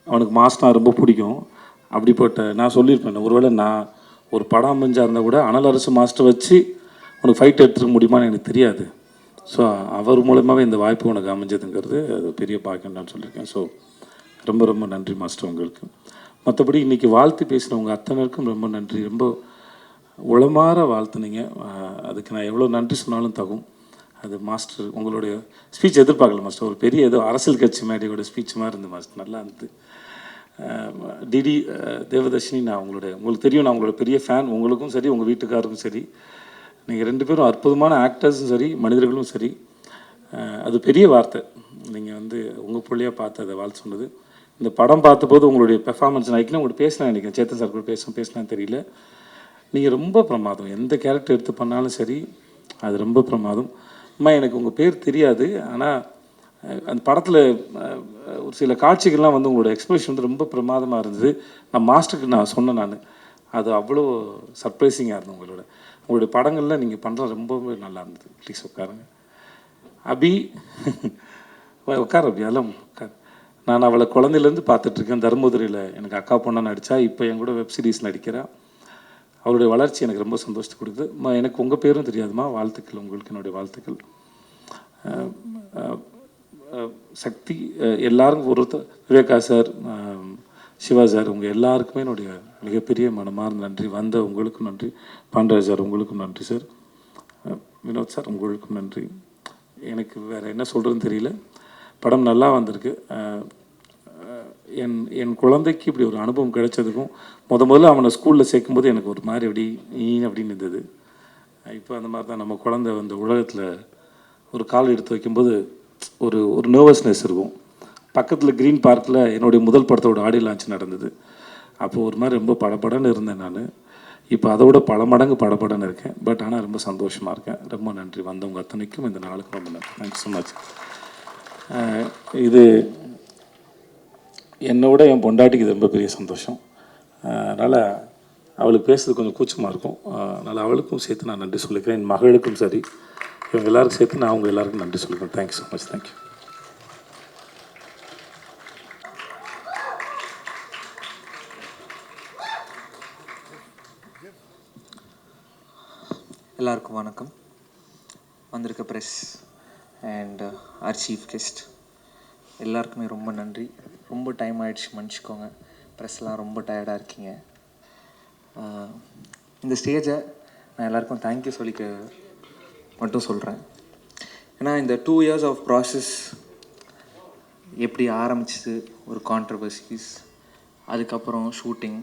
அவனுக்கு மாஸ்டர் ரொம்ப பிடிக்கும். அப்படிப்பட்ட நான் சொல்லியிருப்பேன், ஒருவேளை நான் ஒரு படம் அமைஞ்சா இருந்தால் கூட அனல் அரசு மாஸ்டர் வச்சு உனக்கு ஃபைட் எடுத்துக்க முடியுமான்னு எனக்கு தெரியாது. ஸோ அவர் மூலமாகவே இந்த வாய்ப்பு உனக்கு அமைஞ்சதுங்கிறது அது பெரிய பாக்கியம் நான் சொல்லியிருக்கேன். ஸோ ரொம்ப ரொம்ப நன்றி மாஸ்டர் உங்களுக்கு. மற்றபடி இன்றைக்கி வாழ்த்து பேசினவங்க அத்தனைக்கும் ரொம்ப நன்றி. ரொம்ப உளமாற வாழ்த்துனீங்க. அதுக்கு நான் எவ்வளோ நன்றி சொன்னாலும் தகும். அது மாஸ்டர் உங்களுடைய ஸ்பீச் எதிர்பார்க்கல மாஸ்டர், ஒரு பெரிய ஏதோ அரசியல் கட்சி மேடையோட ஸ்பீச் மாதிரி இருந்தது மாஸ்டர், நல்லா இருந்தது. டிடி தேவதர்ஷினி, நான் உங்களுக்கு தெரியும், நான் உங்களோட பெரிய ஃபேன். உங்களுக்கும் சரி, உங்கள் வீட்டுக்காருக்கும் சரி, நீங்கள் 2 பேரும் அற்புதமான ஆக்டர்ஸும் சரி, மனிதர்களும் சரி. அது பெரிய வார்த்தை, நீங்கள் வந்து உங்கள் பிள்ளையாக பார்த்து அதை வாழ்த்து சொன்னது. இந்த படம் பார்த்தபோது உங்களுடைய பெர்ஃபார்மன்ஸ் நான் உங்கள்கிட்ட பேசலாம் நினைக்கிறேன், சேத்தன் சார் கூட பேசலான்னு தெரியல. நீங்கள் ரொம்ப பிரமாதம், எந்த கேரக்டர் எடுத்து பண்ணாலும் சரி அது ரொம்ப பிரமாதம். அம்மா எனக்கு உங்கள் பேர் தெரியாது, ஆனால் அந்த படத்தில் ஒரு சில காட்சிகள்லாம் வந்து உங்களோட எக்ஸ்பிரஷன் வந்து ரொம்ப பிரமாதமாக இருந்தது. நான் மாஸ்டருக்கு நான் சொன்னேன், அது அவ்வளோ சர்ப்ரைசிங்காக இருந்தது. உங்களுடைய படங்களில் நீங்கள் பண்ணுற ரொம்பவே நல்லா இருந்தது. ப்ளீஸ் உட்காருங்க. அபி உட்கார் அபி, அதெல்லாம் உட்கார். நான் அவளை குழந்தையிலேருந்து பார்த்துட்ருக்கேன். தர்மபுரியில் எனக்கு அக்கா பொண்ணாக நடித்தா, இப்போ என் கூட வெப் சீரிஸ் நடிக்கிறேன். அவருடைய வளர்ச்சி எனக்கு ரொம்ப சந்தோஷத்தை கொடுக்குது. எனக்கு உங்கள் பேரும் தெரியாதுமா, வாழ்த்துக்கள், உங்களுக்கு என்னுடைய வாழ்த்துக்கள். சக்தி, எல்லாருக்கும் ஒருத்தர், விவேகா சார், சிவா சார், உங்கள் எல்லாருக்குமே என்னுடைய மிகப்பெரிய மனமார்ந்த நன்றி. வந்த உங்களுக்கும் நன்றி. பாண்டராஜ் சார் உங்களுக்கும் நன்றி சார். வினோத் சார் உங்களுக்கும் நன்றி. எனக்கு வேறு என்ன சொல்கிறதுன்னு தெரியல. படம் நல்லா வந்திருக்கு. என் குழந்தைக்கு இப்படி ஒரு அனுபவம் கிடைச்சதுக்கும் முதல்ல அவனை ஸ்கூலில் சேர்க்கும்போது எனக்கு ஒரு மாதிரி அப்படின்னு இருந்தது. இப்போ அந்த மாதிரி தான் நம்ம குழந்தை அந்த உலகத்தில் ஒரு கால் எடுத்து வைக்கும்போது ஒரு நர்வஸ்னஸ் இருக்கும். பக்கத்தில் க்ரீன் பார்க்கில் என்னுடைய முதல் படத்தோட ஆடியோ லான்ச் நடந்தது. அப்போது ஒரு மாதிரி ரொம்ப படபடன்னு இருந்தேன் நான். இப்போ அதை விட பல மடங்கு படபடன்னு இருக்கேன். பட் ஆனால் ரொம்ப சந்தோஷமாக இருக்கேன். ரொம்ப நன்றி வந்தவங்க அத்தனைக்கும், இந்த நாளுக்கு ரொம்ப நன்றி. Thank you so much. இது என்னோட என் பொண்டாட்டிக்கு இது ரொம்ப பெரிய சந்தோஷம். அதனால் அவளுக்கு பேசுறது கொஞ்சம் கூச்சமாக இருக்கும். அதனால் அவளுக்கும் சேர்த்து நான் நன்றி சொல்லிக்கிறேன். என் மகளுக்கும் சரி, இவங்க எல்லாருக்கும் சேர்த்து நான் அவங்க எல்லாருக்கும் நன்றி சொல்லிக்கிறேன். Thank you so much. தேங்க்யூ. எல்லாருக்கும் வணக்கம். வந்திருக்க press and our chief guest எல்லாருக்குமே ரொம்ப நன்றி. ரொம்ப டைம் ஆகிடுச்சு, மன்னிச்சிக்கோங்க. ப்ரெஸ்லாம் ரொம்ப டயர்டாக இருக்கீங்க. இந்த ஸ்டேஜை நான் எல்லாருக்கும் தேங்க்யூ சொல்லிக்க மட்டும் சொல்கிறேன். ஏன்னா இந்த 2 years ஆஃப் ப்ராசஸ் எப்படி ஆரம்பிச்சிது, ஒரு கான்ட்ரவர்சிஸ், அதுக்கப்புறம் ஷூட்டிங்,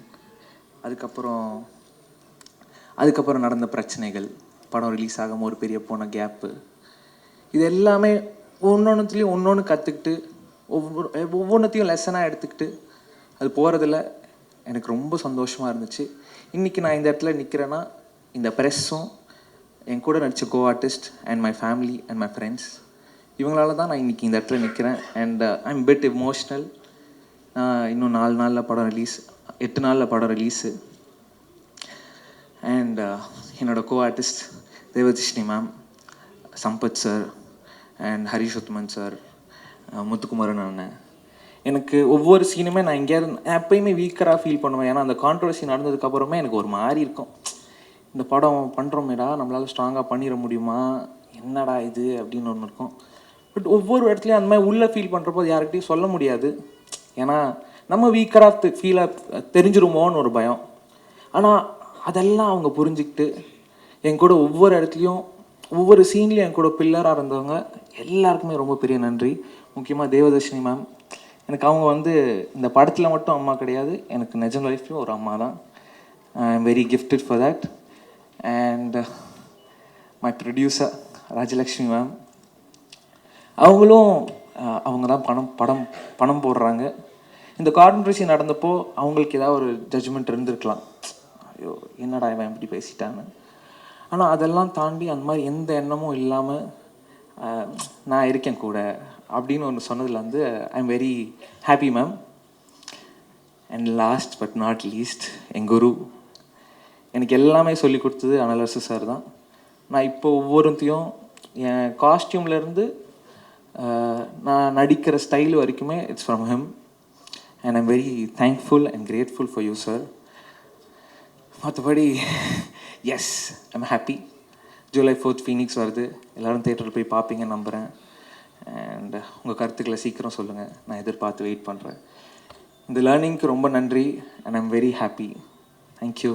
அதுக்கப்புறம் நடந்த பிரச்சனைகள், படம் ரிலீஸ் ஆகாமல் ஒரு பெரிய போன கேப்பு, இது எல்லாமே ஒவ்வொன்றுத்துலேயும் ஒன்று கற்றுக்கிட்டு ஒவ்வொன்றத்தையும் லெசனாக எடுத்துக்கிட்டு அது போகிறதுல எனக்கு ரொம்ப சந்தோஷமாக இருந்துச்சு. இன்றைக்கி நான் இந்த இடத்துல நிற்கிறேன்னா இந்த ப்ரெஸ்ஸும் என் கூட நடித்த co artist and my family and my friends இவங்களால தான் நான் இன்றைக்கி இந்த இடத்துல நிற்கிறேன். And I am bit emotional. இன்னும் 4 நாளில் படம் ரிலீஸ், 8 நாளில் படம் ரிலீஸு. அண்ட் என்னோடய co artist Devadarshini ma'am, Sampath sir and Harish Uthman sir, Muthukumaran அண்ணன், எனக்கு ஒவ்வொரு சீனுமே நான் எங்கேயாவது எப்பயுமே வீக்கராக ஃபீல் பண்ணுவேன். ஏன்னா அந்த கான்ட்ரவர்சி நடந்ததுக்கப்புறமே எனக்கு ஒரு மாதிரி இருக்கும், இந்த படம் பண்ணுறோமேடா நம்மளால் ஸ்ட்ராங்காக பண்ணிட முடியுமா, என்னடா இது அப்படின்னு ஒன்று இருக்கும். பட் ஒவ்வொரு இடத்துலையும் அந்த மாதிரி உள்ளே ஃபீல் பண்ணுறப்போ யார்கிட்டையும் சொல்ல முடியாது. ஏன்னா நம்ம வீக்கராக ஃபீலாக தெரிஞ்சிருமோன்னு ஒரு பயம். ஆனால் அதெல்லாம் அவங்க புரிஞ்சுக்கிட்டு என் கூட ஒவ்வொரு இடத்துலையும் ஒவ்வொரு சீன்லேயும் என் கூட பில்லராக இருந்தவங்க எல்லாருக்குமே ரொம்ப பெரிய நன்றி. முக்கியமாக தேவதர்ஷினி மேம், எனக்கு அவங்க வந்து இந்த படத்தில் மட்டும் அம்மா கிடையாது, எனக்கு நிஜ லைஃப்லையும் ஒரு அம்மா தான். ஐ am very gifted for that. And my producer Rajalakshmi ma'am, அவங்களும் அவங்க தான் பணம் போடுறாங்க. இந்த கான்ட்ரவர்சி நடந்தப்போ அவங்களுக்கு ஏதாவது ஒரு ஜட்ஜ்மெண்ட் இருந்திருக்கலாம், ஐயோ என்னடா இவன் இப்படி பேசிட்டான்னு. ஆனால் அதெல்லாம் தாண்டி அந்த மாதிரி எந்த எண்ணமும் இல்லாமல் நான் இருக்கேன் கூட அப்படின்னு ஒன்று சொன்னதில் வந்து I am very happy ma'am. And last but not least, என் குரு எனக்கு எல்லாமே சொல்லி கொடுத்தது அனலரசு சார் தான். நான் இப்போ ஒவ்வொருத்தையும் என் காஸ்டியூம்லேருந்து நான் நடிக்கிற ஸ்டைல் வரைக்குமே it's from him. And I'm very thankful and grateful for you sir. மற்றபடி yes I'm happy. July 4th Phoenix வருது, எல்லோரும் தேட்டரில் போய் பார்ப்பீங்கன்னு நம்புகிறேன். அண்ட் உங்கள் கருத்துக்களை சீக்கிரம் சொல்லுங்கள், நான் எதிர்பார்த்து வெயிட் பண்ணுறேன். இந்த லேர்னிங்க்கு ரொம்ப நன்றி and I'm very happy. Thank you.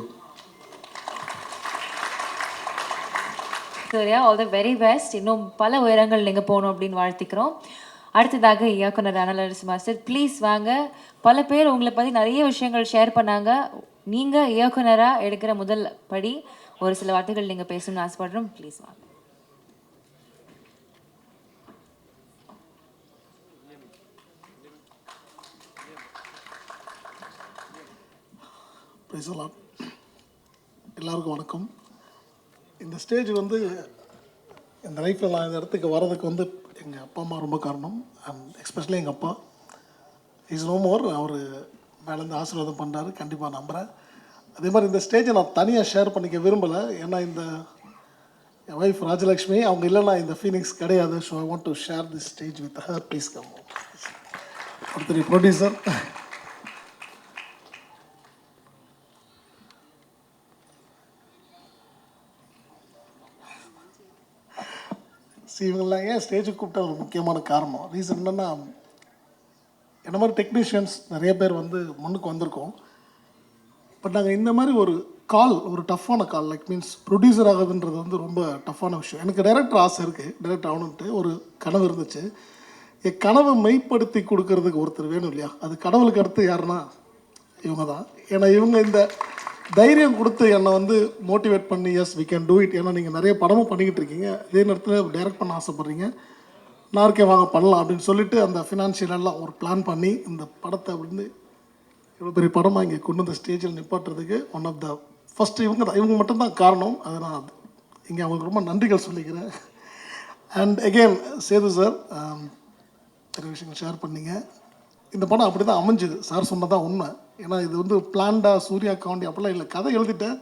Suriya, all the very best. இன்னும் பல உயரங்கள் நீங்கள் போகணும் அப்படின்னு வாழ்த்திக்கிறோம். அடுத்ததாக இயக்குனர் அனலரசு மாஸ்டர் ப்ளீஸ் வாங்க. பல பேர் உங்களை பற்றி நிறைய விஷயங்கள் ஷேர் பண்ணாங்க. நீங்கள் இயக்குனராக எடுக்கிற முதல் படி ஒரு சில வார்த்தைகள் நீங்கள் பேசணும்னு ஆசைப்படுறோம். ப்ளீஸ் வாங்க. எல்லாருக்கும் வணக்கம். இந்த ஸ்டேஜ் வந்து இந்த லைஃப்பில் நான் இந்த இடத்துக்கு வர்றதுக்கு வந்து எங்கள் அப்பா அம்மா ரொம்ப காரணம். அண்ட் எஸ்பெஷலி எங்கள் அப்பா இஸ் நோ மோர். அவர் மேலேருந்து ஆசீர்வாதம் பண்ணுறாரு, கண்டிப்பாக நம்புகிறேன். அதே மாதிரி இந்த ஸ்டேஜை நான் தனியாக ஷேர் பண்ணிக்க விரும்பலை. ஏன்னா இந்த என் ஒய்ஃப் ராஜலக்ஷ்மி அவங்க இல்லைன்னா இந்த ஃபீலிங்ஸ் கிடையாது. So I want to share this stage with her. Please come. ஒருத்தர் ப்ரொடியூசர், இவங்கெல்லாம் ஏன் ஸ்டேஜுக்கு கூப்பிட்ட ஒரு முக்கியமான காரணம் ரீசன் என்னென்னா, என்ன மாதிரி டெக்னீஷியன்ஸ் நிறைய பேர் வந்து முன்னுக்கு வந்திருக்கோம். பட் நாங்கள் இந்த மாதிரி ஒரு கால், ஒரு டஃப்பான கால், லைக் மீன்ஸ் ப்ரொடியூசர் ஆகுதுன்றது வந்து ரொம்ப டஃப்பான விஷயம். எனக்கு டைரக்டர் ஆசை இருக்குது, டைரக்டர் ஆகணுன்ட்டு ஒரு கனவு இருந்துச்சு. என் கனவை மெய்ப்படுத்தி கொடுக்கறதுக்கு ஒருத்தர் வேணும் இல்லையா? அது கடவுளுக்கு அடுத்து யாருன்னா இவங்க தான். ஏன்னா இவங்க இந்த தைரியம் கொடுத்து என்னை வந்து மோட்டிவேட் பண்ணி yes we can do it. ஏன்னா நீங்கள் நிறைய படமும் பண்ணிக்கிட்டு இருக்கீங்க, அதே நேரத்தில் டைரக்ட் பண்ண ஆசைப்பட்றீங்க, நார்க்கே வாங்க பண்ணலாம் அப்படின்னு சொல்லிட்டு அந்த ஃபினான்ஷியலெல்லாம் ஒரு பிளான் பண்ணி இந்த படத்தை வந்து இவ்வளோ பெரிய படமாக இங்கே கொண்டு வந்த ஸ்டேஜில் நிப்பாட்டுறதுக்கு ஒன் ஆஃப் த ஃபஸ்ட்டு இவங்க தான். இவங்க மட்டும்தான் காரணம். அதை நான் இங்கே அவங்களுக்கு ரொம்ப நன்றிகள் சொல்லிக்கிறேன். அண்ட் அகெயின் சேது சார் நிறைய விஷயங்கள் ஷேர் பண்ணிங்க. இந்த படம் அப்படி தான் அமைஞ்சுது, சார் சொன்னதான் உண்மை. ஏன்னா இது வந்து பிளான்டாக சூர்யா காண்டி அப்படிலாம் இல்லை, கதை எழுதிட்டேன்,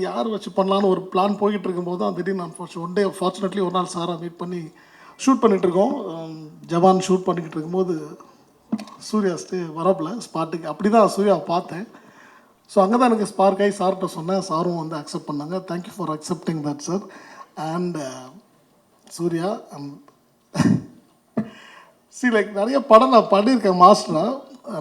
யார் வச்சு பண்ணலான்னு ஒரு பிளான் போய்கிட்டு இருக்கும்போது தான் திடீர்னு நான் ஒன் டே ஃபார்ச்சுனேட்லி ஒரு நாள் சாரை மீட் பண்ணி ஷூட் பண்ணிகிட்ருக்கோம். ஜவான் ஷூட் பண்ணிக்கிட்டு இருக்கும்போது சூர்யா வரப்பில் ஸ்பாட்டுக்கு அப்படி தான் சூர்யாவை பார்த்தேன். ஸோ அங்கே தான் எனக்கு ஸ்பார்க் ஆகி சார்கிட்ட சொன்னேன், சாரும் வந்து அக்செப்ட் பண்ணாங்க. Thank you for accepting that sir. And Suriya like நிறைய படம் நான் பண்ணியிருக்கேன் மாஸ்டராக,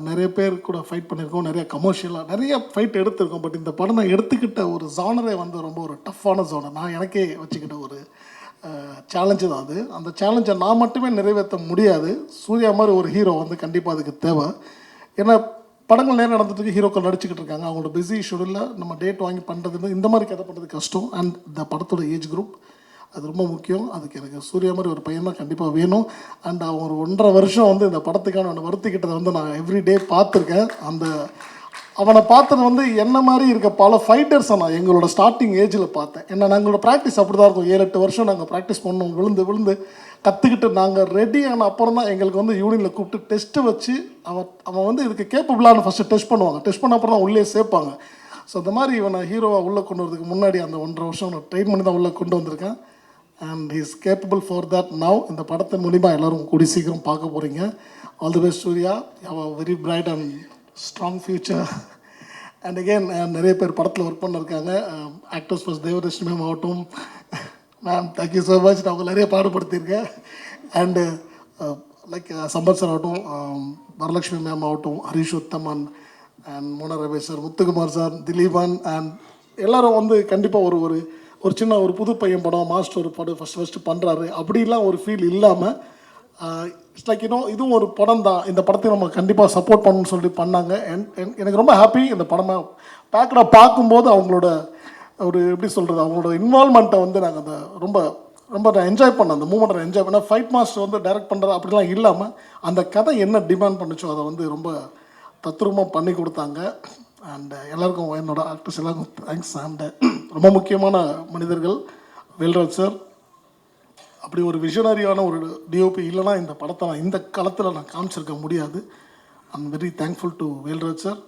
நிறைய பேர் கூட ஃபைட் பண்ணியிருக்கோம், நிறைய கமர்ஷியலாக நிறைய ஃபைட் எடுத்திருக்கோம். பட் இந்த படம் நான் எடுத்துக்கிட்ட ஒரு ஜானரே வந்து ரொம்ப ஒரு டஃப்பான ஜானர். நான் எனக்கே வச்சுக்கிட்ட ஒரு சேலஞ்சு தான் அது. அந்த சேலஞ்சை நான் மட்டுமே நிறைவேற்ற முடியாது, சூர்யா மாதிரி ஒரு ஹீரோ வந்து கண்டிப்பாக அதுக்கு தேவை. ஏன்னா படங்கள் நேரம் நடந்துட்டு ஹீரோக்கள் நடிச்சுக்கிட்டு இருக்காங்க, அவங்களோட பிஸி ஷெடியூலில் நம்ம டேட் வாங்கி பண்ணுறது இந்த மாதிரி கதை பண்ணுறது கஷ்டம். அண்ட் இந்த படத்தோட ஏஜ் குரூப் அது ரொம்ப முக்கியம். அதுக்கு எனக்கு சூர்யா மாதிரி ஒரு பையன் தான் கண்டிப்பாக வேணும். அண்ட் அவன் ஒரு 1.5 வருஷம் வந்து இந்த படத்துக்கான வருத்திக்கிட்டதை வந்து நான் எவ்ரிடே பார்த்துருக்கேன். அந்த அவனை பார்த்தது வந்து என்ன மாதிரி இருக்க பல ஃபைட்டர்ஸை நான் எங்களோட ஸ்டார்டிங் ஏஜில் பார்த்தேன். ஏன்னா நாங்களோட ப்ராக்டிஸ் அப்படி தான் இருக்கும், 7-8 வருஷம் நாங்கள் ப்ராக்டிஸ் பண்ணோம், விழுந்து கற்றுக்கிட்டு நாங்கள் ரெடி ஆன அப்புறம் தான் எங்களுக்கு வந்து யூனியனில் கூப்பிட்டு டெஸ்ட்டு வச்சு அவன் வந்து இதுக்கு கேப்பபிளான ஃபஸ்ட்டு டெஸ்ட் பண்ணுவாங்க, டெஸ்ட் பண்ண அப்புறம் தான் உள்ளே சேர்ப்பாங்க. ஸோ அந்த மாதிரி இவனை ஹீரோவாக உள்ளே கொண்டு வரதுக்கு முன்னாடி அந்த 1.5 வருஷம் நான் ட்ரெயின் பண்ணி தான் உள்ளே கொண்டு வந்திருக்கேன். And he is capable for that now. இந்த படத்தின் மூலிமா எல்லோரும் கூடி சீக்கிரம் பார்க்க போகிறீங்க. All the best Surya, you have a very bright and strong future. And again நிறைய பேர் படத்தில் ஒர்க் பண்ணிருக்காங்க. ஆக்டர்ஸ் ஃபர்ஸ்ட் தேவதர்ஷினி மேம் ஆகட்டும், மேம் தேங்க்யூ ஸோ மச், நான் அவங்க நிறைய பாடுபடுத்தியிருக்கேன். அண்டு லைக் சம்பத் சார் ஆகட்டும், வரலட்சுமி மேம் ஆகட்டும், Harish Uthaman and Mona Ramesh sir, Muthukumar sir, Dileepan and எல்லோரும் வந்து கண்டிப்பாக ஒரு சின்ன ஒரு புது பையன் படம், மாஸ்டர் ஒரு படம் ஃபஸ்ட்டு பண்ணுறாரு அப்படிலாம் ஒரு ஃபீல் இல்லாமல் இட்ஸ் லைக் இதுவும் ஒரு படம் தான், இந்த படத்தை நம்ம கண்டிப்பாக சப்போர்ட் பண்ணணும்னு சொல்லிட்டு பண்ணாங்க. எனக்கு ரொம்ப ஹாப்பி இந்த படமாக பேக்கடாக பார்க்கும்போது அவங்களோட ஒரு எப்படி சொல்கிறது, அவங்களோட இன்வால்மெண்ட்டை வந்து நாங்கள் அந்த ரொம்ப ரொம்ப நான் என்ஜாய் பண்ணேன், அந்த மூமெண்ட்டை என்ஜாய் பண்ணேன். ஃபைட் மாஸ்டர் வந்து டைரக்ட் பண்ணுறது அப்படிலாம் இல்லாமல் அந்த கதை என்ன டிமாண்ட் பண்ணிச்சோ அதை வந்து ரொம்ப தத்ரூபமாக பண்ணி கொடுத்தாங்க. அண்ட் எல்லாருக்கும் என்னோட ஆக்டர்ஸ் எல்லாருக்கும் தேங்க்ஸ். அண்ட் ரொம்ப முக்கியமான மனிதர்கள் வேல்ராஜ் சார், அப்படி ஒரு விஷனரியான ஒரு டிஓபி இல்லைனா இந்த படத்தை நான் இந்த காலத்தில் நான் காமிச்சிருக்க முடியாது. I'm very thankful to Velraj sir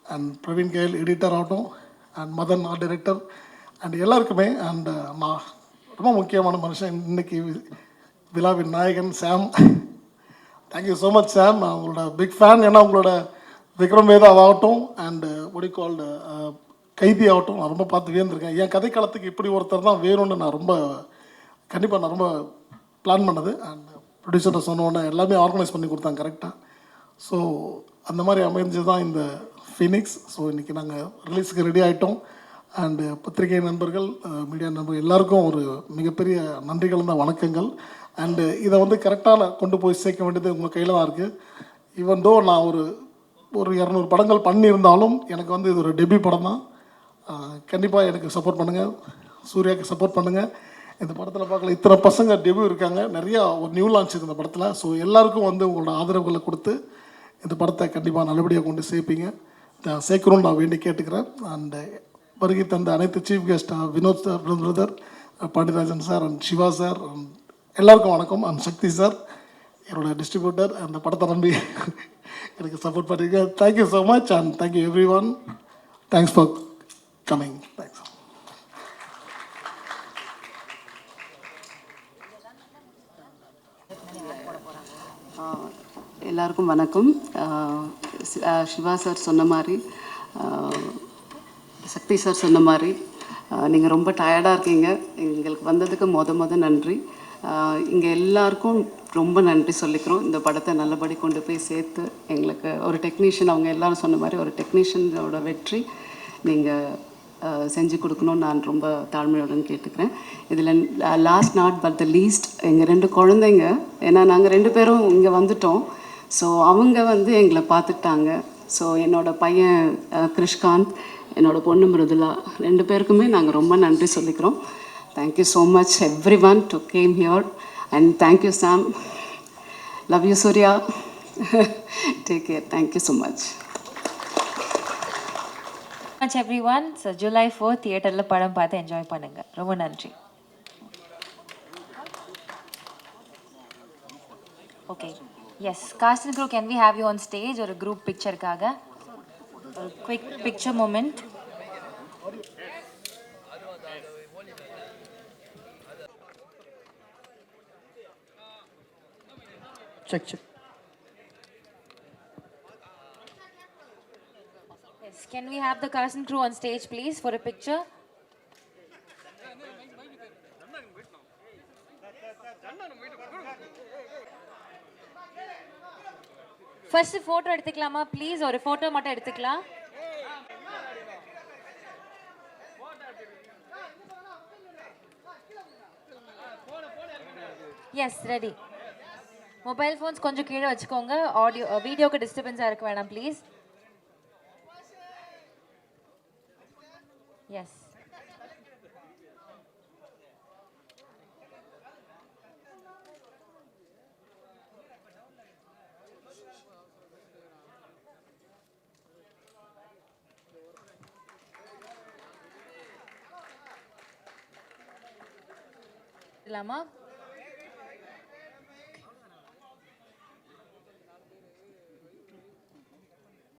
and Praveen KL editor ஆகட்டும், and Madhan art director and எல்லாருக்குமே. அண்ட் நான் ரொம்ப முக்கியமான மனுஷன் இன்றைக்கி விழாவின் நாயகன் Sam, thank you so much Sam, நான் உங்களோட பிக் ஃபேன். ஏன்னா உங்களோட விக்ரம் வேதா ஆகட்டும் அண்டு ஒடிகால்டு கைதி ஆகட்டும் நான் ரொம்ப பார்த்து வியந்திருக்கேன். என் கதைக்காலத்துக்கு இப்படி ஒருத்தர் தான் வேணும்னு நான் ரொம்ப கண்டிப்பாக நான் ரொம்ப பிளான் பண்ணது. அண்ட் ப்ரொடியூசர்கிட்ட சொன்னோன்னே எல்லாமே ஆர்கனைஸ் பண்ணி கொடுத்தாங்க கரெக்டாக. ஸோ அந்த மாதிரி அமைஞ்சு தான் இந்த ஃபீனிக்ஸ். ஸோ இன்றைக்கி நாங்கள் ரிலீஸுக்கு ரெடி ஆகிட்டோம். அண்டு பத்திரிகை நண்பர்கள், மீடியா நண்பர்கள் எல்லாருக்கும் ஒரு மிகப்பெரிய நன்றிகள் தான், வணக்கங்கள். அண்டு இதை வந்து கரெக்டாக கொண்டு போய் சேர்க்க வேண்டியது உங்கள் கையில் தான் இருக்குது. ஈவன் தோ நான் ஒரு 200 படங்கள் பண்ணியிருந்தாலும் எனக்கு வந்து இது ஒரு டெபியூ படம் தான். கண்டிப்பாக எனக்கு சப்போர்ட் பண்ணுங்கள், சூர்யாவுக்கு சப்போர்ட் பண்ணுங்கள். இந்த படத்தில் பார்க்கல இத்தனை பசங்க டெபியூ இருக்காங்க, நிறையா ஒரு நியூ லான்ச் இருக்குது இந்த படத்தில். ஸோ எல்லாருக்கும் வந்து உங்களோட ஆதரவுகளை கொடுத்து இந்த படத்தை கண்டிப்பாக நல்லபடியாக கொண்டு சேர்க்கணும்னு நான் வேண்டி கேட்டுக்கிறேன். அண்டு வருகை தந்த அனைத்து chief guest Vinod sir, brother Pandiarajan sir and Siva sir, எல்லாருக்கும் வணக்கம். அண்ட் சக்தி சார் என்னோட டிஸ்ட்ரிபியூட்டர், அந்த படத்தை நம்பி எனக்கு சப்போர்ட் பண்ணியிருக்க. Thank you so much and thank you everyone. Thanks for coming. Thanks. எல்லாருக்கும் வணக்கம். சிவா சார் சொன்ன மாதிரி, சக்தி சார் சொன்ன மாதிரி, நீங்கள் ரொம்ப டயர்டாக இருக்கீங்க. எங்களுக்கு வந்ததுக்கு மொத நன்றி. இங்கே எல்லாருக்கும் ரொம்ப நன்றி சொல்லிக்கிறோம். இந்த படத்தை நல்லபடி கொண்டு போய் சேர்த்து எங்களுக்கு ஒரு டெக்னீஷியன், அவங்க எல்லோரும் சொன்ன மாதிரி ஒரு டெக்னீஷியனோட வெற்றி நீங்கள் செஞ்சு கொடுக்கணும்னு நான் ரொம்ப தாழ்மையுடன் கேட்டுக்கிறேன். இதில் last not but the least எங்கள் 2 குழந்தைங்க, ஏன்னா நாங்கள் 2 பேரும் இங்கே வந்துட்டோம். ஸோ அவங்க வந்து எங்களை பார்த்துக்கிட்டாங்க. ஸோ என்னோடய பையன் கிருஷ்காந்த், என்னோடய பொண்ணு மிருதுலா, 2 பேருக்குமே நாங்கள் ரொம்ப நன்றி சொல்லிக்கிறோம். Thank you so much everyone to came here and thank you Sam. Love you Suriya. Take care. Thank you so much. Everyone. So July 4th தியேட்டரில் படம் பார்த்து என்ஜாய் பண்ணுங்கள். ரொம்ப நன்றி. Okay, yes cast and crew, can we have you on stage ஒரு group pictureக்காக? ஒரு quick picture moment. Check. Yes, can we have the cast and crew on stage please for a picture? First photo எடுத்துக்கலாமா please? ஒரு photo மட்டும் எடுத்துக்கலாம். S, ready. Mobile phones கொஞ்சம் கீழே வச்சுக்கோங்க. Audio வீடியோக்கு டிஸ்டர்பன்ஸாக இருக்க வேணாம் ப்ளீஸ். எஸ். இல்லாமா